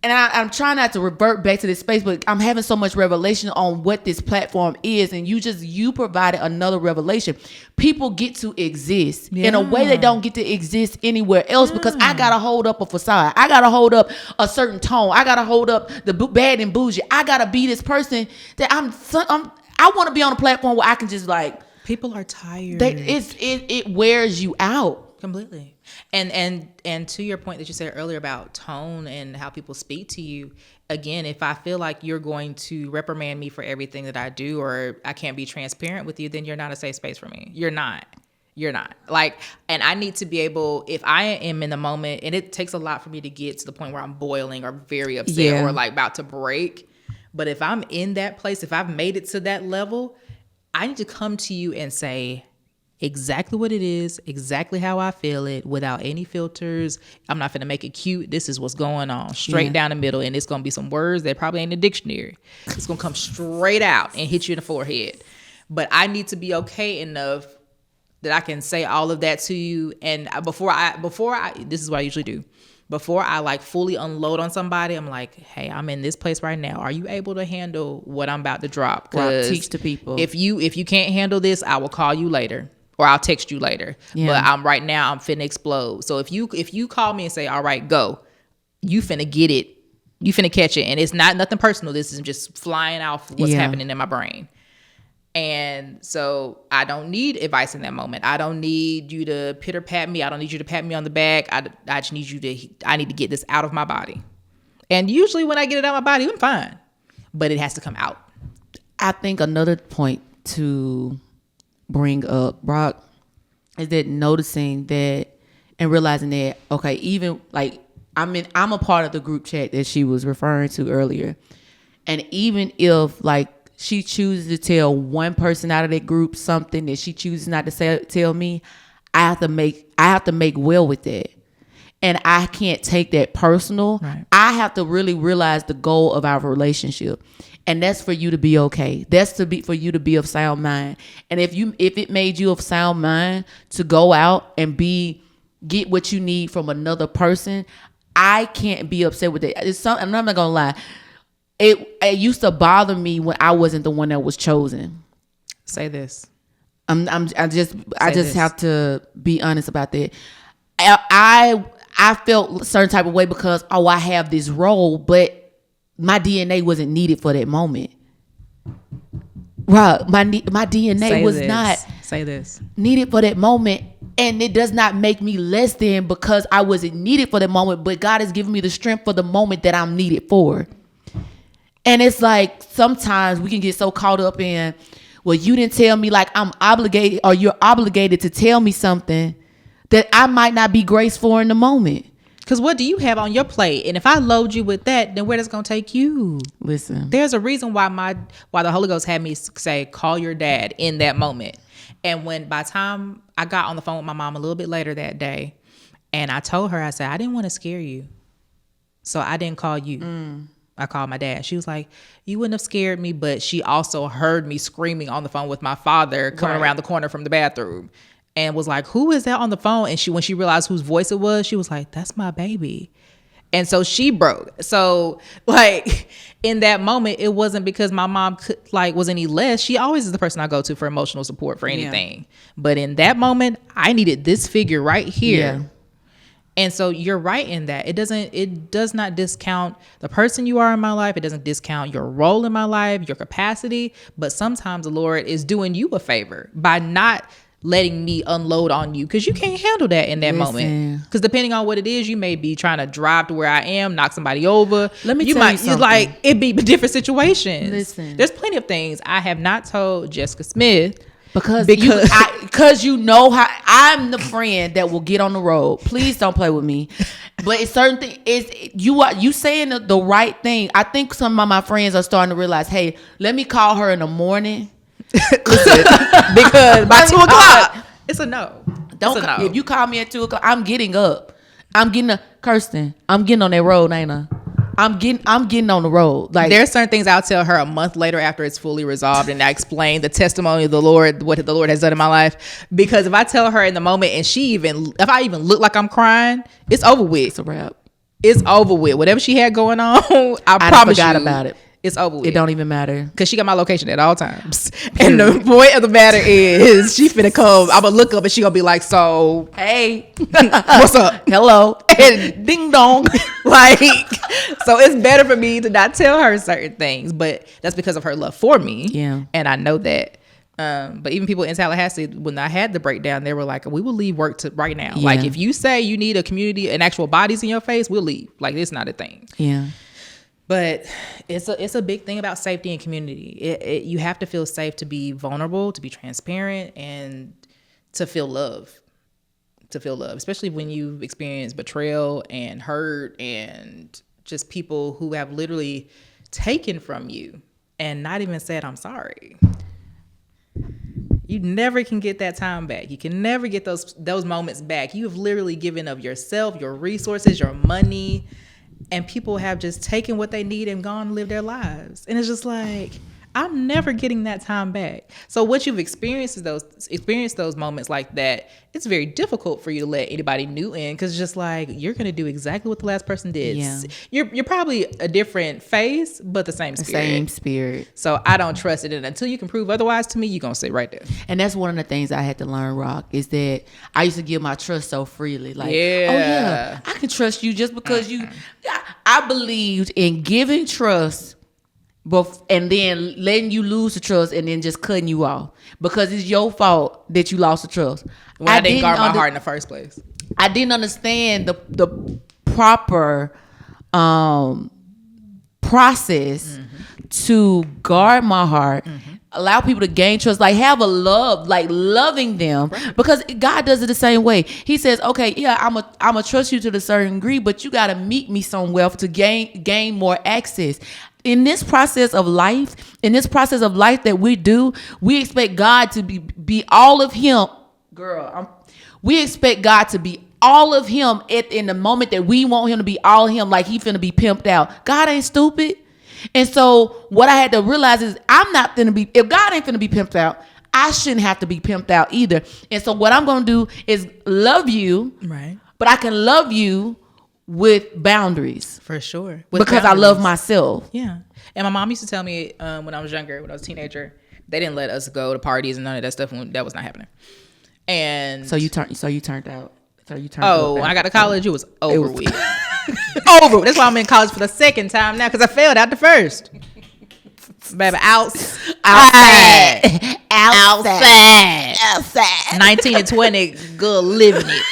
and I'm trying not to revert back to this space, but I'm having so much revelation on what this platform is, and you provided another revelation. People get to exist in a way they don't get to exist anywhere else, because I gotta hold up a facade. I gotta hold up a certain tone. I gotta hold up the bad and bougie. I gotta be this person that I want to be on a platform where I can just like. People are tired. It wears you out. Completely. And to your point that you said earlier about tone and how people speak to you, again, if I feel like you're going to reprimand me for everything that I do, or I can't be transparent with you, then you're not a safe space for me. You're not. Like, and I need to be able, if I am in the moment, and it takes a lot for me to get to the point where I'm boiling or very upset or like about to break. But if I'm in that place, if I've made it to that level, I need to come to you and say exactly what it is, exactly how I feel it, without any filters. I'm not finna make it cute. This is what's going on, straight down the middle. And it's gonna be some words that probably ain't in the dictionary. It's gonna come straight out and hit you in the forehead. But I need to be okay enough that I can say all of that to you. And before I, this is what I usually do. Before I like fully unload on somebody, I'm like, hey, I'm in this place right now. Are you able to handle what I'm about to drop? Well, teach the people. If you can't handle this, I will call you later. Or I'll text you later. Yeah. But I'm finna explode. So if you call me and say, all right, go, you finna get it. You finna catch it. And it's not nothing personal. This is just flying off what's happening in my brain. And so I don't need advice in that moment. I don't need you to pitter pat me. I don't need you to pat me on the back. I just need I need to get this out of my body. And usually when I get it out of my body, I'm fine. But it has to come out. I think another point to bring up, Brock, is that noticing that and realizing that, okay, even like I'm a part of the group chat that she was referring to earlier. And even if like she chooses to tell one person out of that group something that she chooses not to tell me, I have to make well with that. And I can't take that personal. Right. I have to really realize the goal of our relationship. And that's for you to be okay. That's for you to be of sound mind. And if it made you of sound mind to go out and get what you need from another person, I can't be upset with it. And I'm not gonna lie. It used to bother me when I wasn't the one that was chosen. Say this. I just have to be honest about that. I felt a certain type of way because I have this role, but my DNA wasn't needed for that moment. Right, my DNA was not needed for that moment, and it does not make me less than because I wasn't needed for that moment. But God has given me the strength for the moment that I'm needed for. And it's like sometimes we can get so caught up in, well, you didn't tell me, like I'm obligated, or you're obligated to tell me something that I might not be graced for in the moment. Because what do you have on your plate? And if I load you with that, then where that's going to take you? Listen. There's a reason why the Holy Ghost had me say, call your dad in that moment. And by the time I got on the phone with my mom a little bit later that day, and I told her, I said, I didn't want to scare you. So I didn't call you. I called my dad. She was like, you wouldn't have scared me, but she also heard me screaming on the phone with my father coming around the corner from the bathroom. and was like, who is that on the phone? And when she realized whose voice it was, she was like, that's my baby. And so she broke. So like in that moment, it wasn't because my mom was any less. She always is the person I go to for emotional support for anything. Yeah. But in that moment, I needed this figure right here. Yeah. And so you're right in that. It does not discount the person you are in my life. It doesn't discount your role in my life, your capacity. But sometimes the Lord is doing you a favor by not letting me unload on you, because you can't handle that in that moment. Because depending on what it is, you may be trying to drive to where I am, knock somebody over. Let me tell you something. It'd be different situations. Listen, there's plenty of things I have not told Jessica Smith because you know how I'm the friend that will get on the road. Please don't play with me. But it's certain things. You saying the right thing. I think some of my friends are starting to realize, hey, let me call her in the morning. Because by 2 o'clock, it's a no. If you call me at 2 o'clock, I'm getting up. I'm getting Kirsten. I'm getting on that road, ain't I? I'm getting on the road. Like, there's certain things I'll tell her a month later after it's fully resolved, and I explain the testimony of the Lord, what the Lord has done in my life. Because if I tell her in the moment, and if I even look like I'm crying, it's over with. It's a wrap. It's over with. Whatever she had going on, I promise forgot about it. It's over with. It don't even matter. Because she got my location at all times. And the point of the matter is, she finna come. I'm gonna look up and she gonna be like, so, hey, what's up? Hello. And ding dong. Like, so it's better for me to not tell her certain things. But that's because of her love for me. Yeah. And I know that. But even people in Tallahassee, when I had the breakdown, they were like, we will leave work right now. Yeah. Like, if you say you need a community and actual bodies in your face, we'll leave. Like, it's not a thing. Yeah. But it's a big thing about safety and community. You have to feel safe to be vulnerable, to be transparent, and to feel love. Especially when you've experienced betrayal and hurt and just people who have literally taken from you and not even said, I'm sorry. You never can get that time back. You can never get those moments back. You have literally given of yourself, your resources, your money, and people have just taken what they need and gone and live their lives. And it's just like, I'm never getting that time back. So what you've experienced those moments like that, it's very difficult for you to let anybody new in, because it's just like, you're going to do exactly what the last person did. Yeah. You're probably a different face, but the same spirit. So I don't trust it. And until you can prove otherwise to me, you're going to sit right there. And that's one of the things I had to learn, Rock, is that I used to give my trust so freely. Like, oh yeah, I can trust you just because I believed in giving trust, and then letting you lose the trust, and then just cutting you off because it's your fault that you lost the trust. When I didn't guard my heart in the first place. I didn't understand the proper process to guard my heart, allow people to gain trust, like have a love, like loving them, right. Because God does it the same way. He says, okay, yeah, I'm a trust you to the certain degree, but you got to meet me somewhere to gain more access. In this process of life that we do, we expect God to be all of him. We expect God to be all of him in the moment that we want him to be all of him, like he finna be pimped out. God ain't stupid. And so what I had to realize is if God ain't finna be pimped out, I shouldn't have to be pimped out either. And so what I'm gonna do is love you, right? But I can love you with boundaries. For sure. Because I love myself. Yeah. And my mom used to tell me when I was younger, when I was a teenager, they didn't let us go to parties and none of that stuff. That was not happening. And so you turned out. When I got to college, it was over with. Over. That's why I'm in college for the second time now, because I failed out the first. Baby, outside. 19 and 20, good living it.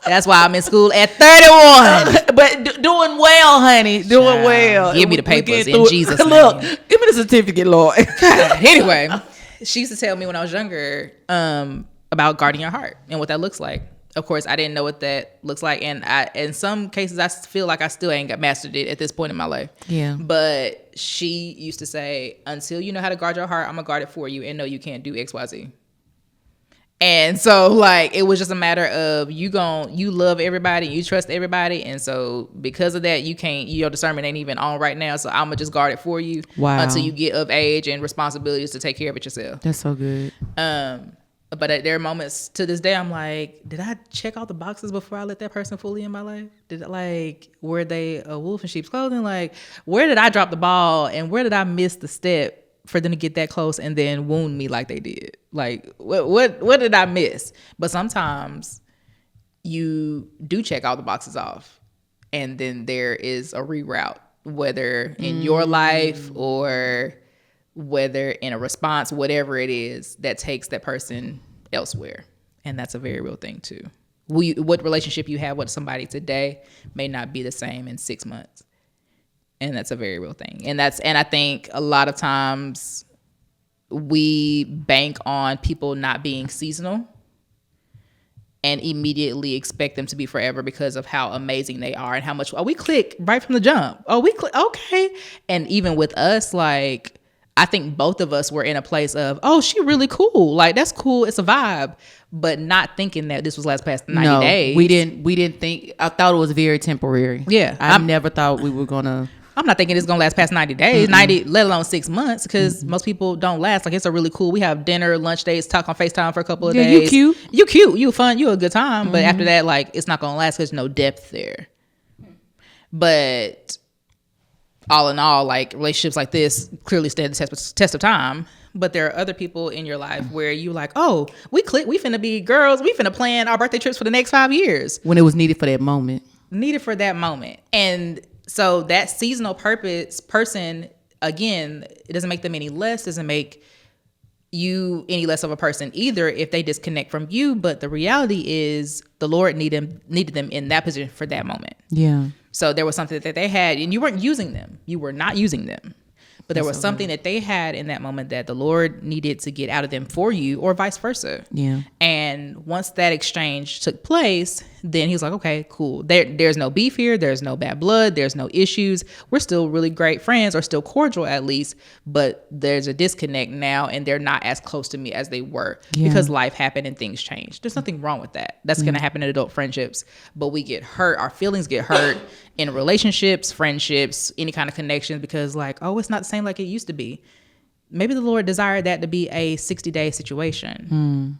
That's why I'm in school at 31. But doing well, honey. Doing well. Give me the papers in Jesus' name. Look, give me the certificate, Lord. Anyway, she used to tell me when I was younger about guarding your heart and what that looks like. Of course, I didn't know what that looks like. And in some cases, I feel like I still ain't got mastered it at this point in my life. Yeah. But she used to say, until you know how to guard your heart, I'm going to guard it for you. And no, you can't do X, Y, Z. And so, like, it was just a matter of you love everybody, you trust everybody, and so because of that, your discernment ain't even on right now. So I'm gonna just guard it for you until you get of age and responsibilities to take care of it yourself. That's so good. But there are moments to this day I'm like, did I check all the boxes before I let that person fully in my life? Were they a wolf in sheep's clothing? Like, where did I drop the ball and where did I miss the step for them to get that close and then wound me like they did? Like, what did I miss? But sometimes you do check all the boxes off and then there is a reroute, whether in your life or whether in a response, whatever it is that takes that person elsewhere. And that's a very real thing too. What relationship you have with somebody today may not be the same in 6 months. And that's a very real thing. And I think a lot of times we bank on people not being seasonal and immediately expect them to be forever because of how amazing they are and how much, we click right from the jump. We click, okay. And even with us, like, I think both of us were in a place of, she really cool. Like, that's cool. It's a vibe. But not thinking that this was last past 90 days. We didn't think, I thought it was very temporary. Yeah. I never thought we were going to. I'm not thinking it's going to last past 90 days, 90, let alone 6 months, because most people don't last. Like, it's a really cool, we have dinner, lunch dates, talk on FaceTime for a couple of days. You cute. You cute. You fun. You a good time. But after that, like, it's not going to last because there's no depth there. But all in all, like, relationships like this clearly stand the test of time. But there are other people in your life where you like, we click, we finna be girls, we finna plan our birthday trips for the next 5 years. When it was needed for that moment. And so that seasonal person, again, it doesn't make them any less, doesn't make you any less of a person either if they disconnect from you. But the reality is the Lord needed them in that position for that moment. Yeah. So there was something that they had and you weren't using them. You were not using them. But there was something that they had in that moment that the Lord needed to get out of them for you, or vice versa. Yeah. And once that exchange took place, then he was like, okay, cool. There's no beef here. There's no bad blood. There's no issues. We're still really great friends, or still cordial at least. But there's a disconnect now, and they're not as close to me as they were because life happened and things changed. There's nothing wrong with that. That's going to happen in adult friendships. But we get hurt. Our feelings get hurt in relationships, friendships, any kind of connections, because like, it's not the same like it used to be. Maybe the Lord desired that to be a 60-day situation.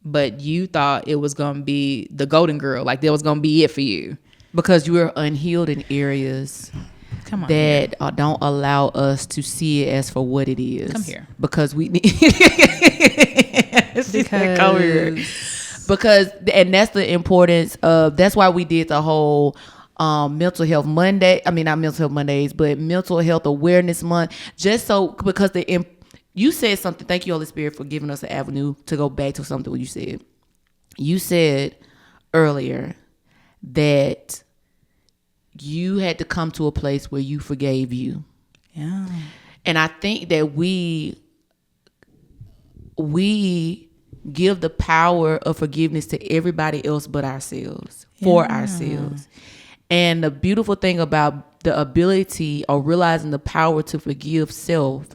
But you thought it was going to be the golden girl, like that was going to be it for you. Because you were unhealed in areas that don't allow us to see it as for what it is. Come here. Because we need... Because, and that's the importance of, that's why we did the whole mental health Monday. I mean, not mental health Mondays, but mental health awareness month. Just so, because you said something, thank you, Holy Spirit, for giving us an avenue to go back to something what you said. You said earlier that you had to come to a place where you forgave you. Yeah. And I think that we give the power of forgiveness to everybody else but ourselves, for ourselves. And the beautiful thing about the ability or realizing the power to forgive self,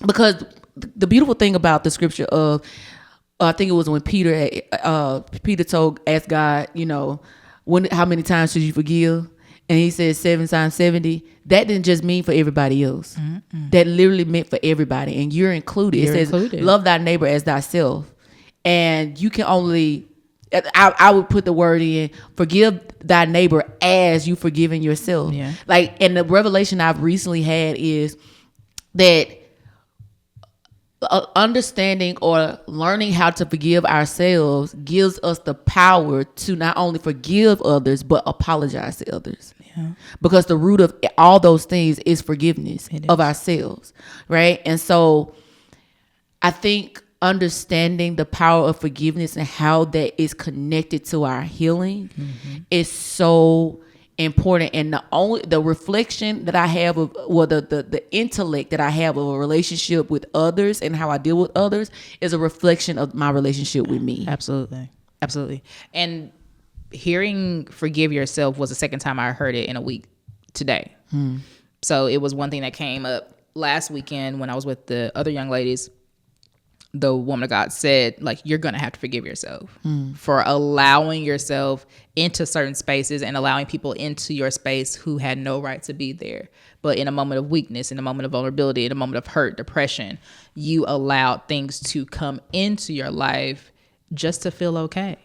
because the beautiful thing about the scripture of, I think it was when Peter asked God, how many times should you forgive? And he said 7 times 70. That didn't just mean for everybody else. Mm-mm. That literally meant for everybody. And you're included. It says, love thy neighbor as thyself. And you can only, I would put the word in, forgive thy neighbor as you forgiving yourself. Yeah. Like, and the revelation I've recently had is that understanding or learning how to forgive ourselves gives us the power to not only forgive others, but apologize to others. Yeah. Because the root of all those things is forgiveness of ourselves, right? And so I think understanding the power of forgiveness and how that is connected to our healing is so important. And the reflection that I have of, well, the intellect that I have of a relationship with others and how I deal with others is a reflection of my relationship with me. Absolutely. And hearing forgive yourself was the second time I heard it in a week today. So it was one thing that came up last weekend when I was with the other young ladies. the woman of God said, like, you're going to have to forgive yourself for allowing yourself into certain spaces and allowing people into your space who had no right to be there. But in a moment of weakness, in a moment of vulnerability, in a moment of hurt, depression, you allowed things to come into your life just to feel okay.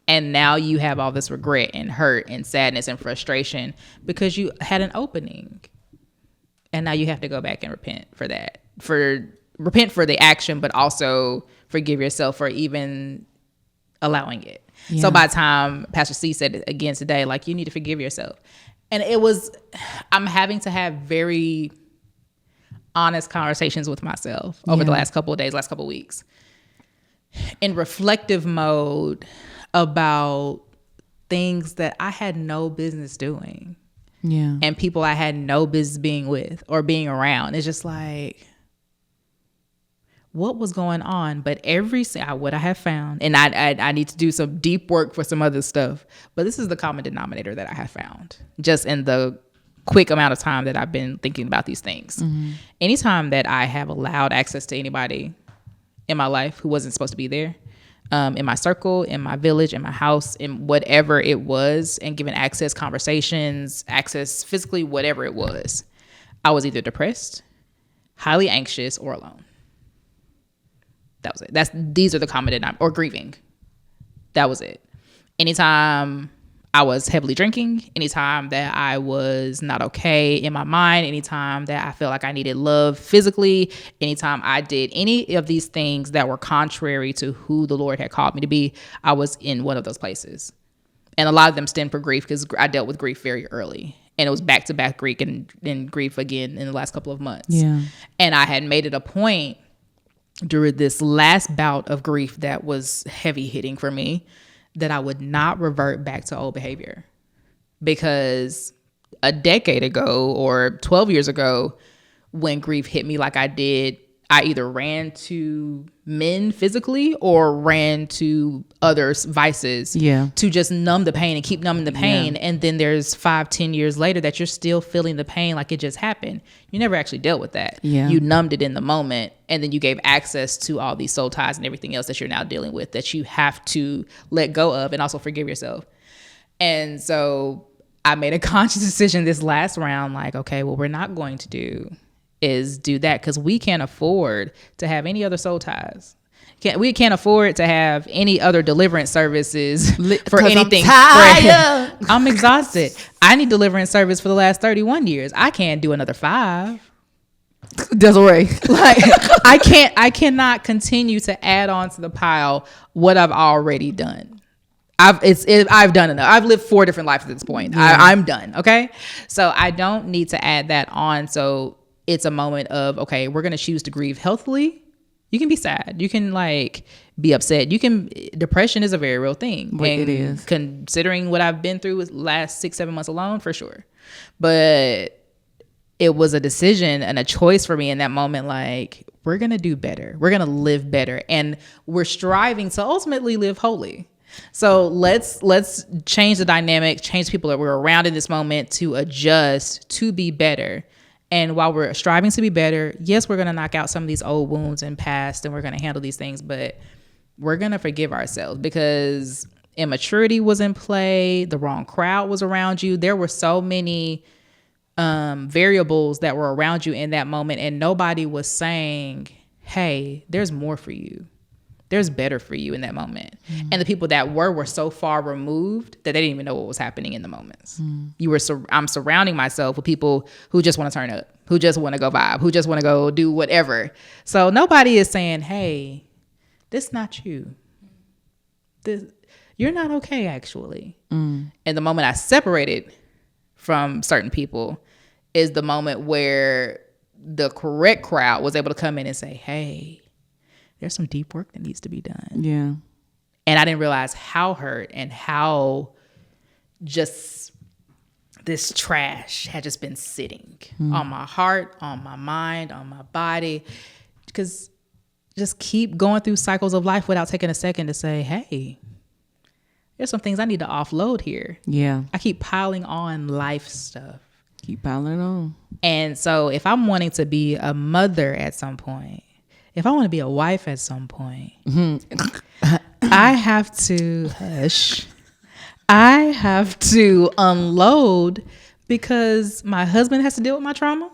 And now you have all this regret and hurt and sadness and frustration because you had an opening. And now you have to go back and repent for that. Repent for the action, but also forgive yourself for even allowing it. Yeah. So by the time Pastor C said it again today, like, you need to forgive yourself. And I'm having to have very honest conversations with myself over the last couple of days, last couple of weeks, in reflective mode about things that I had no business doing. Yeah. And people I had no business being with or being around. It's just like, what was going on? But what I have found, and I need to do some deep work for some other stuff, but this is the common denominator that I have found just in the quick amount of time that I've been thinking about these things. Mm-hmm. Anytime that I have allowed access to anybody in my life who wasn't supposed to be there, in my circle, in my village, in my house, in whatever it was, and given access, conversations, access physically, whatever it was, I was either depressed, highly anxious, or alone. That was it. These are the common denominators, or grieving. That was it. Anytime I was heavily drinking, anytime that I was not okay in my mind, anytime that I felt like I needed love physically, anytime I did any of these things that were contrary to who the Lord had called me to be, I was in one of those places. And a lot of them stemmed from grief because I dealt with grief very early. And it was back-to-back grief and grief again in the last couple of months. Yeah. And I had made it a point during this last bout of grief that was heavy hitting for me that I would not revert back to old behavior, because a decade ago or 12 years ago, when grief hit me like I did, I either ran to men physically or ran to others' vices to just numb the pain and keep numbing the pain. Yeah. And then there's 5-10 years later that you're still feeling the pain like it just happened. You never actually dealt with that. Yeah. You numbed it in the moment, and then you gave access to all these soul ties and everything else that you're now dealing with that you have to let go of and also forgive yourself. And so I made a conscious decision this last round, like, okay, what we're not going to do is do that, because we can't afford to have any other soul ties. We can't afford to have any other deliverance services for anything. I'm exhausted. I need deliverance service for the last 31 years. I can't do another 5. Desiree. Like, I cannot continue to add on to the pile what I've already done. I've done enough. I've lived 4 different lives at this point. Yeah. I'm done. Okay. So I don't need to add that on. So it's a moment of, okay, we're going to choose to grieve healthily. You can be sad. You can be upset. Depression is a very real thing. It is. Considering what I've been through with last 6-7 months alone, for sure. But it was a decision and a choice for me in that moment. Like, we're going to do better. We're going to live better. And we're striving to ultimately live holy. So let's change the dynamic, change people that we're around in this moment to adjust to be better. And while we're striving to be better, yes, we're going to knock out some of these old wounds and past, and we're going to handle these things, but we're going to forgive ourselves because immaturity was in play. The wrong crowd was around you. There were so many variables that were around you in that moment, and nobody was saying, hey, there's more for you. There's better for you in that moment. Mm. And the people that were so far removed that they didn't even know what was happening in the moments. Mm. I'm surrounding myself with people who just want to turn up, who just want to go vibe, who just want to go do whatever. So nobody is saying, hey, this not you. You're not okay, actually. Mm. And the moment I separated from certain people is the moment where the correct crowd was able to come in and say, hey, there's some deep work that needs to be done. Yeah. And I didn't realize how hurt and how just this trash had just been sitting on my heart, on my mind, on my body. Because just keep going through cycles of life without taking a second to say, hey, there's some things I need to offload here. Yeah. I keep piling on life stuff. Keep piling on. And so if I'm wanting to be a mother at some point, if I want to be a wife at some point, I have to I have to unload because my husband has to deal with my trauma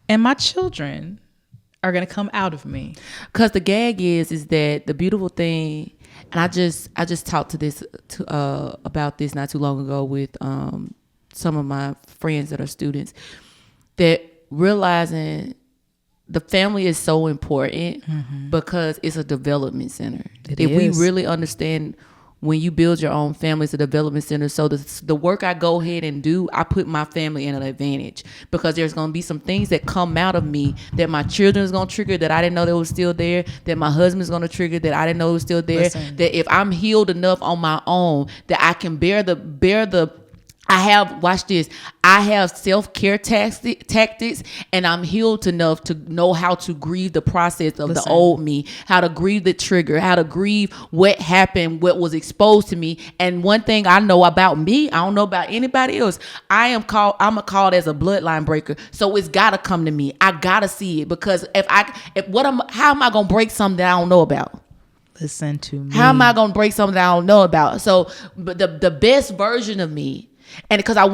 and my children are going to come out of me. Because the gag is that the beautiful thing, and I just talked about this not too long ago with some of my friends that are students, that realizing the family is so important because it's a development center. We really understand, when you build your own family, it's a development center. So the work I go ahead and do, I put my family in an advantage, because there's going to be some things that come out of me that my children is going to trigger that I didn't know that was still there, that my husband is going to trigger that I didn't know was still there. Listen. That if I'm healed enough on my own, that I can bear the I have self-care tactics, and I'm healed enough to know how to grieve the process of the old me, how to grieve the trigger, how to grieve what happened, what was exposed to me. And one thing I know about me, I don't know about anybody else, I'm called as a bloodline breaker. So it's gotta come to me. I gotta see it, because how am I gonna break something that I don't know about? Listen to me. How am I gonna break something that I don't know about? So, but the best version of me. And because I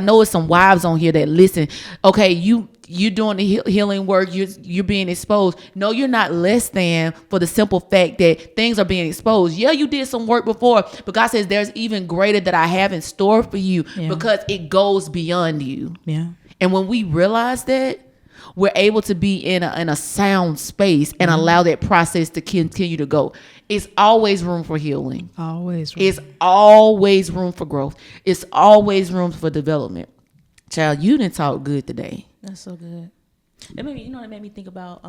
know it's some wives on here that listen. Okay, you doing the healing work. You're being exposed. No, you're not less than, for the simple fact that things are being exposed. Yeah, you did some work before, but God says there's even greater that I have in store for you, because it goes beyond you. Yeah. And when we realize that, we're able to be in a sound space and allow that process to continue to go. It's always room for healing. It's always room for growth. It's always room for development. Child, you didn't talk good today. That's so good. It made me think about.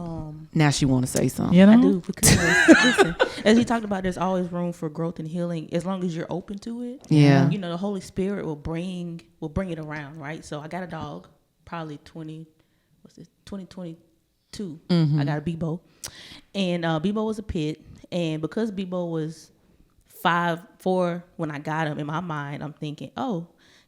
Now she want to say something. I do, because listen, as he talked about, there's always room for growth and healing as long as you're open to it. Yeah. The Holy Spirit will bring it around, right? So I got a dog, probably 2022. I got a Bebo, and Bebo was a pit, and because Bebo was 5'4" when I got him, in my mind I'm thinking, he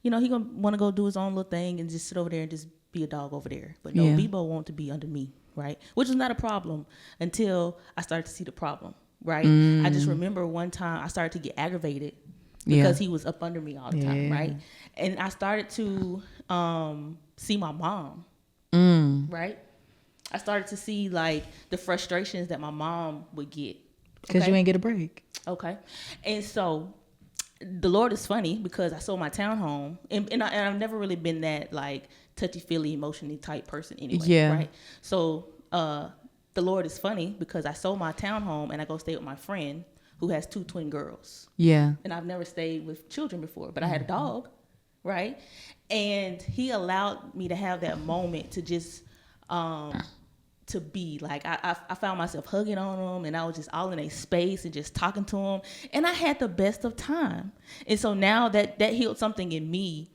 gonna want to go do his own little thing and just sit over there and just be a dog over there. But no, Bebo wanted to be under me, right? Which is not a problem until I started to see the problem, right? I just remember one time I started to get aggravated because he was up under me all the time, right? And I started to see my mom. Right, I started to see like the frustrations that my mom would get because you ain't get a break. Okay, and so the Lord is funny, because I sold my townhome, and I've never really been that like touchy-feely, emotionally type person anyway. Yeah. Right. So the Lord is funny, because I sold my townhome and I go stay with my friend who has 2 twin girls. Yeah. And I've never stayed with children before, but I had a dog. Right. And he allowed me to have that moment to just to be like, I found myself hugging on him, and I was just all in a space and just talking to him, and I had the best of time. And so now that healed something in me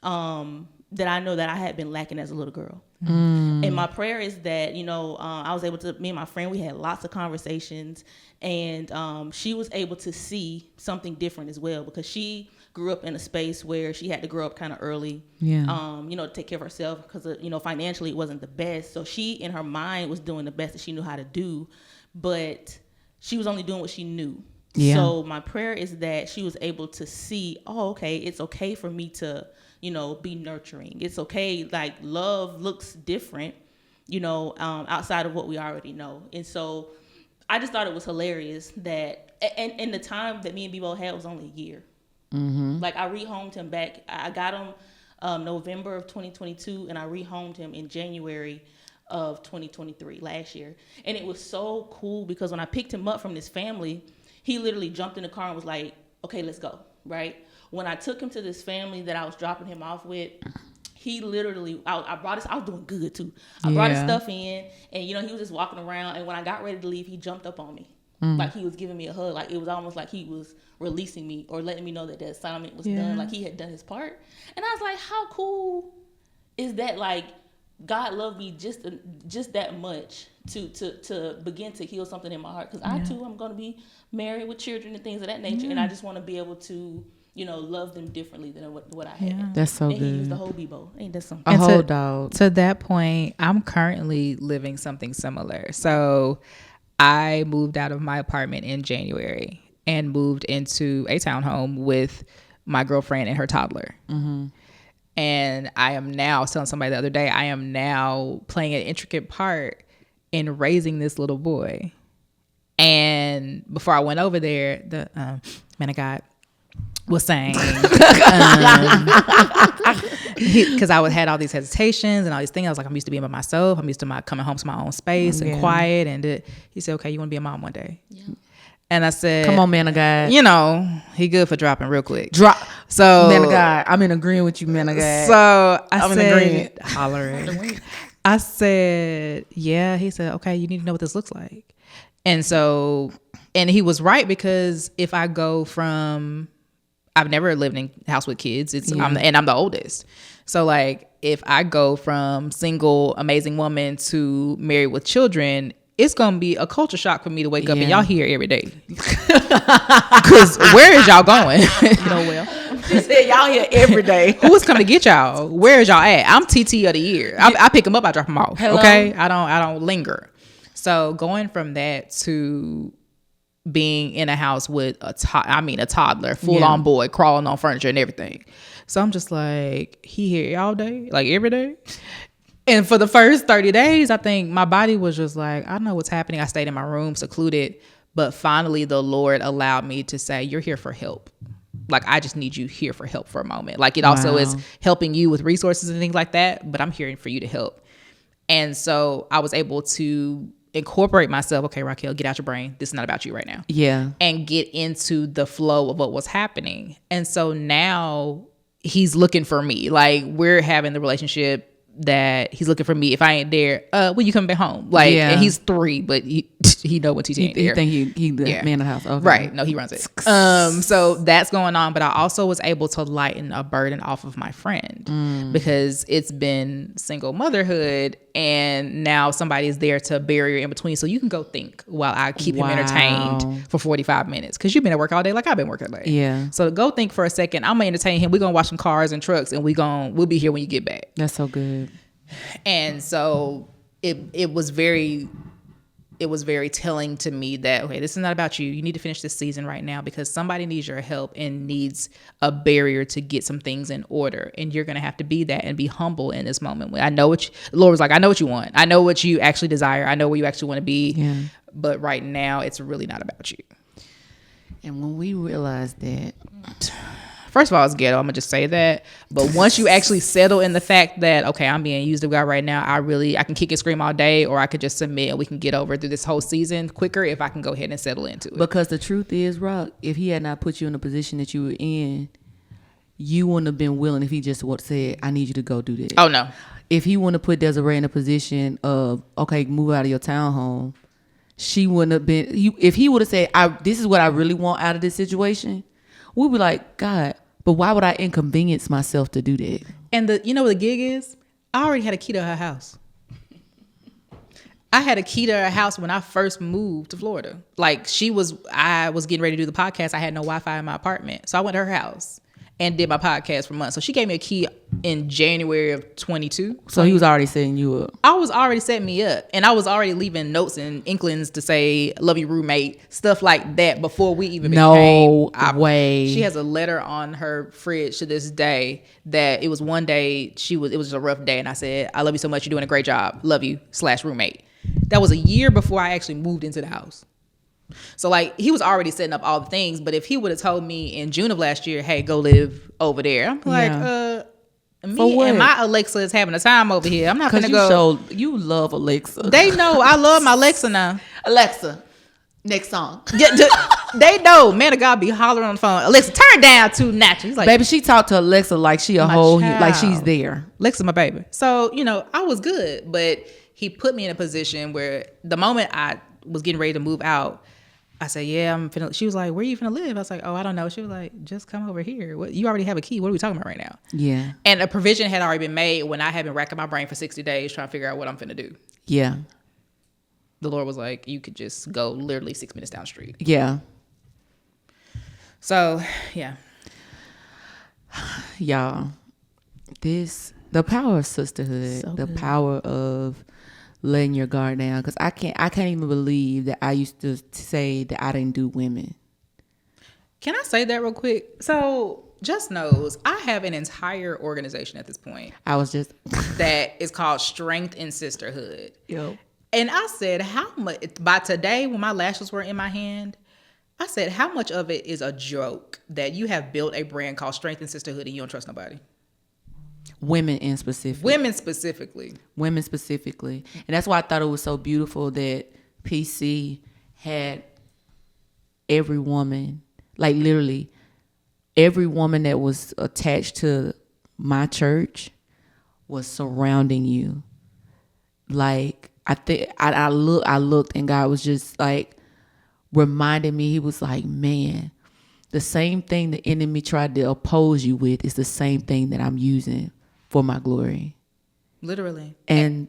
that I know that I had been lacking as a little girl. And my prayer is that, I was able to, me and my friend, we had lots of conversations, and she was able to see something different as well, because she grew up in a space where she had to grow up kind of early, to take care of herself, because, financially it wasn't the best. So she, in her mind, was doing the best that she knew how to do, but she was only doing what she knew. Yeah. So my prayer is that she was able to see, it's okay for me to, be nurturing. It's okay. Like, love looks different, outside of what we already know. And so I just thought it was hilarious that, and the time that me and Bebo had was only a year. Like, I rehomed him back. I got him November of 2022, and I rehomed him in January of 2023, last year. And it was so cool, because when I picked him up from this family, he literally jumped in the car and was like, okay, let's go, right? When I took him to this family that I was dropping him off with, he literally, I was doing good too. I brought his stuff in, and, he was just walking around, and when I got ready to leave, he jumped up on me. Like, he was giving me a hug. Like, it was almost like he was releasing me, or letting me know that the assignment was done. Like, he had done his part. And I was like, how cool is that? Like, God loved me just that much to begin to heal something in my heart. Because I too, I'm going to be married with children and things of that nature. And I just want to be able to, love them differently than what I had. That's so and good. He used the whole Bebo. Ain't that something? A whole dog. To that point, I'm currently living something similar. So I moved out of my apartment in January and moved into a townhome with my girlfriend and her toddler. Mm-hmm. And I am now, I was telling somebody the other day, I am now playing an intricate part in raising this little boy. And before I went over there, the man of God was saying, because I had all these hesitations and all these things. I was like, I'm used to being by myself. I'm used to coming home to my own space and quiet. And he said, okay, you want to be a mom one day? Yeah. And I said, come on, man of God. You know, he good for dropping real quick. So, man of God, I'm in agreement with you, man of God. So I'm in agreement. Hollering. I said, yeah. He said, okay, you need to know what this looks like. And so, and he was right, because if I go from, I've never lived in a house with kids. I'm the oldest. So like, if I go from single, amazing woman to married with children, it's going to be a culture shock for me to wake up and y'all here every day. Because where is y'all going? Nowhere. She said y'all here every day. Who is coming to get y'all? Where is y'all at? I'm TT of the year. I pick them up, I drop them off. Hello? Okay? I don't linger. So going from that to being in a house with a toddler, full on boy, crawling on furniture and everything. So I'm just like, he here all day, like every day. And for the first 30 days, I think my body was just like, I don't know what's happening. I stayed in my room, secluded. But finally, the Lord allowed me to say, you're here for help. Like, I just need you here for help for a moment. Like, it also is helping you with resources and things like that. But I'm here for you to help. And so I was able to incorporate myself. Okay, Racquel, get out your brain. This is not about you right now. Yeah. And get into the flow of what was happening. And so now he's looking for me. Like, we're having the relationship that he's looking for me. If I ain't there, when you come back home? Like, and he's 3, but he know when TT ain't there. He think he the man of the house. Okay. Right. No, he runs it. So that's going on. But I also was able to lighten a burden off of my friend because it's been single motherhood, and now somebody's there to bury in between. So you can go think while I keep him entertained for 45 minutes. Because you've been at work all day like I've been working all day. Yeah. So go think for a second. I'm going to entertain him. We're going to watch some cars and trucks, and we'll be here when you get back. That's so good. And so it was very telling to me that, okay, this is not about you. You need to finish this season right now, because somebody needs your help and needs a barrier to get some things in order. And you're going to have to be that and be humble in this moment. I know the Lord was like, I know what you want. I know what you actually desire. I know where you actually want to be. Yeah. But right now it's really not about you. And when we realized that, first of all, it's ghetto. I'm going to just say that. But once you actually settle in the fact that, okay, I'm being used of God right now, I can kick and scream all day, or I could just submit and we can get over through this whole season quicker if I can go ahead and settle into it. Because the truth is, Rock, if he had not put you in the position that you were in, you wouldn't have been willing if he just said, I need you to go do this. Oh, no. If he wouldn't have put Desiree in a position of, okay, move out of your townhome, she wouldn't have been, if he would have said, this is what I really want out of this situation, we'd be like, God, but why would I inconvenience myself to do that? And you know what the gig is? I already had a key to her house. I had a key to her house when I first moved to Florida. Like, I was getting ready to do the podcast. I had no Wi-Fi in my apartment. So I went to her house and did my podcast for months. So she gave me a key in January of 22. So he was already setting you up. I was already setting me up. And I was already leaving notes and inklings to say, love you, roommate, stuff like that before we even became. No way. She has a letter on her fridge to this day that it was one day, it was a rough day. And I said, I love you so much. You're doing a great job. Love you / roommate. That was a year before I actually moved into the house. So like, he was already setting up all the things, but if he would have told me in June of last year, hey, go live over there, I'm like, me and my Alexa is having a time over here. I'm not gonna go. You love Alexa. They know I love my Alexa now. Alexa, next song. They know, man of God be hollering on the phone. Alexa, turn down too natural. He's like, baby, she talked to Alexa like she like she's there. Alexa, my baby. So I was good, but he put me in a position where the moment I was getting ready to move out, I said, yeah, I'm finna. She was like, where are you finna live? I was like, oh, I don't know. She was like, just come over here. What, you already have a key. What are we talking about right now? Yeah. And a provision had already been made when I had been racking my brain for 60 days trying to figure out what I'm finna do. Yeah. The Lord was like, you could just go literally 6 minutes down the street. Yeah. So, yeah. Y'all, the power of sisterhood, power of letting your guard down. Because I can't even believe that I used to say that I didn't do women. Can I say that real quick? So Just knows I have an entire organization at this point. I was just that is called Strength and Sisterhood. Yep. And I said, how much by today when my lashes were in my hand, I said, how much of it is a joke that you have built a brand called Strength and Sisterhood and you don't trust nobody? Women in specific. Women specifically. Women specifically. And that's why I thought it was so beautiful that PC had every woman, like literally every woman that was attached to my church was surrounding you. Like I looked and God was just like reminding me, he was like, man, the same thing the enemy tried to oppose you with is the same thing that I'm using for my glory. Literally. And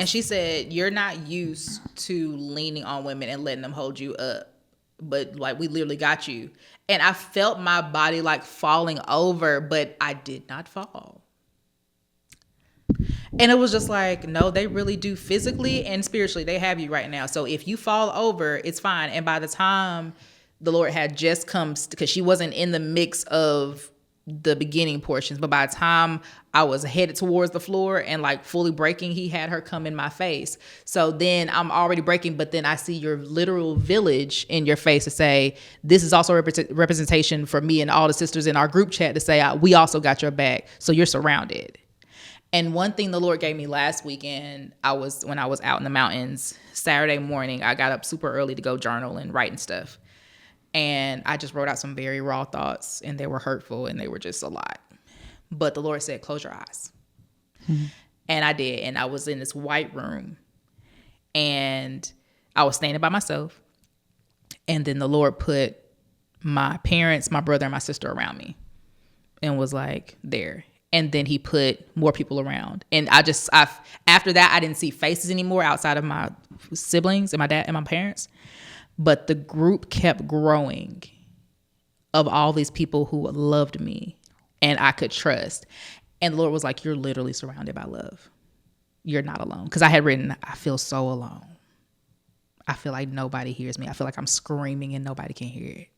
she said, you're not used to leaning on women and letting them hold you up, but like we literally got you. And I felt my body like falling over, but I did not fall. And it was just like, no, they really do physically and spiritually. They have you right now. So if you fall over, it's fine. And by the time the Lord had just come, because she wasn't in the mix of the beginning portions, but by the time I was headed towards the floor and like fully breaking, he had her come in my face. So then I'm already breaking, but then I see your literal village in your face to say, this is also representation for me and all the sisters in our group chat to say, we also got your back. So you're surrounded. And one thing the Lord gave me last weekend, when I was out in the mountains, Saturday morning, I got up super early to go journal and write and stuff. And I just wrote out some very raw thoughts, and they were hurtful, and they were just a lot. But the Lord said, close your eyes. Mm-hmm. And I did. And I was in this white room, and I was standing by myself. And then the Lord put my parents, my brother, and my sister around me and was like, there. And then he put more people around. And after that, I didn't see faces anymore outside of my siblings and my dad and my parents. But the group kept growing of all these people who loved me and I could trust. And the Lord was like, you're literally surrounded by love. You're not alone. Because I had written, I feel so alone. I feel like nobody hears me. I feel like I'm screaming and nobody can hear it.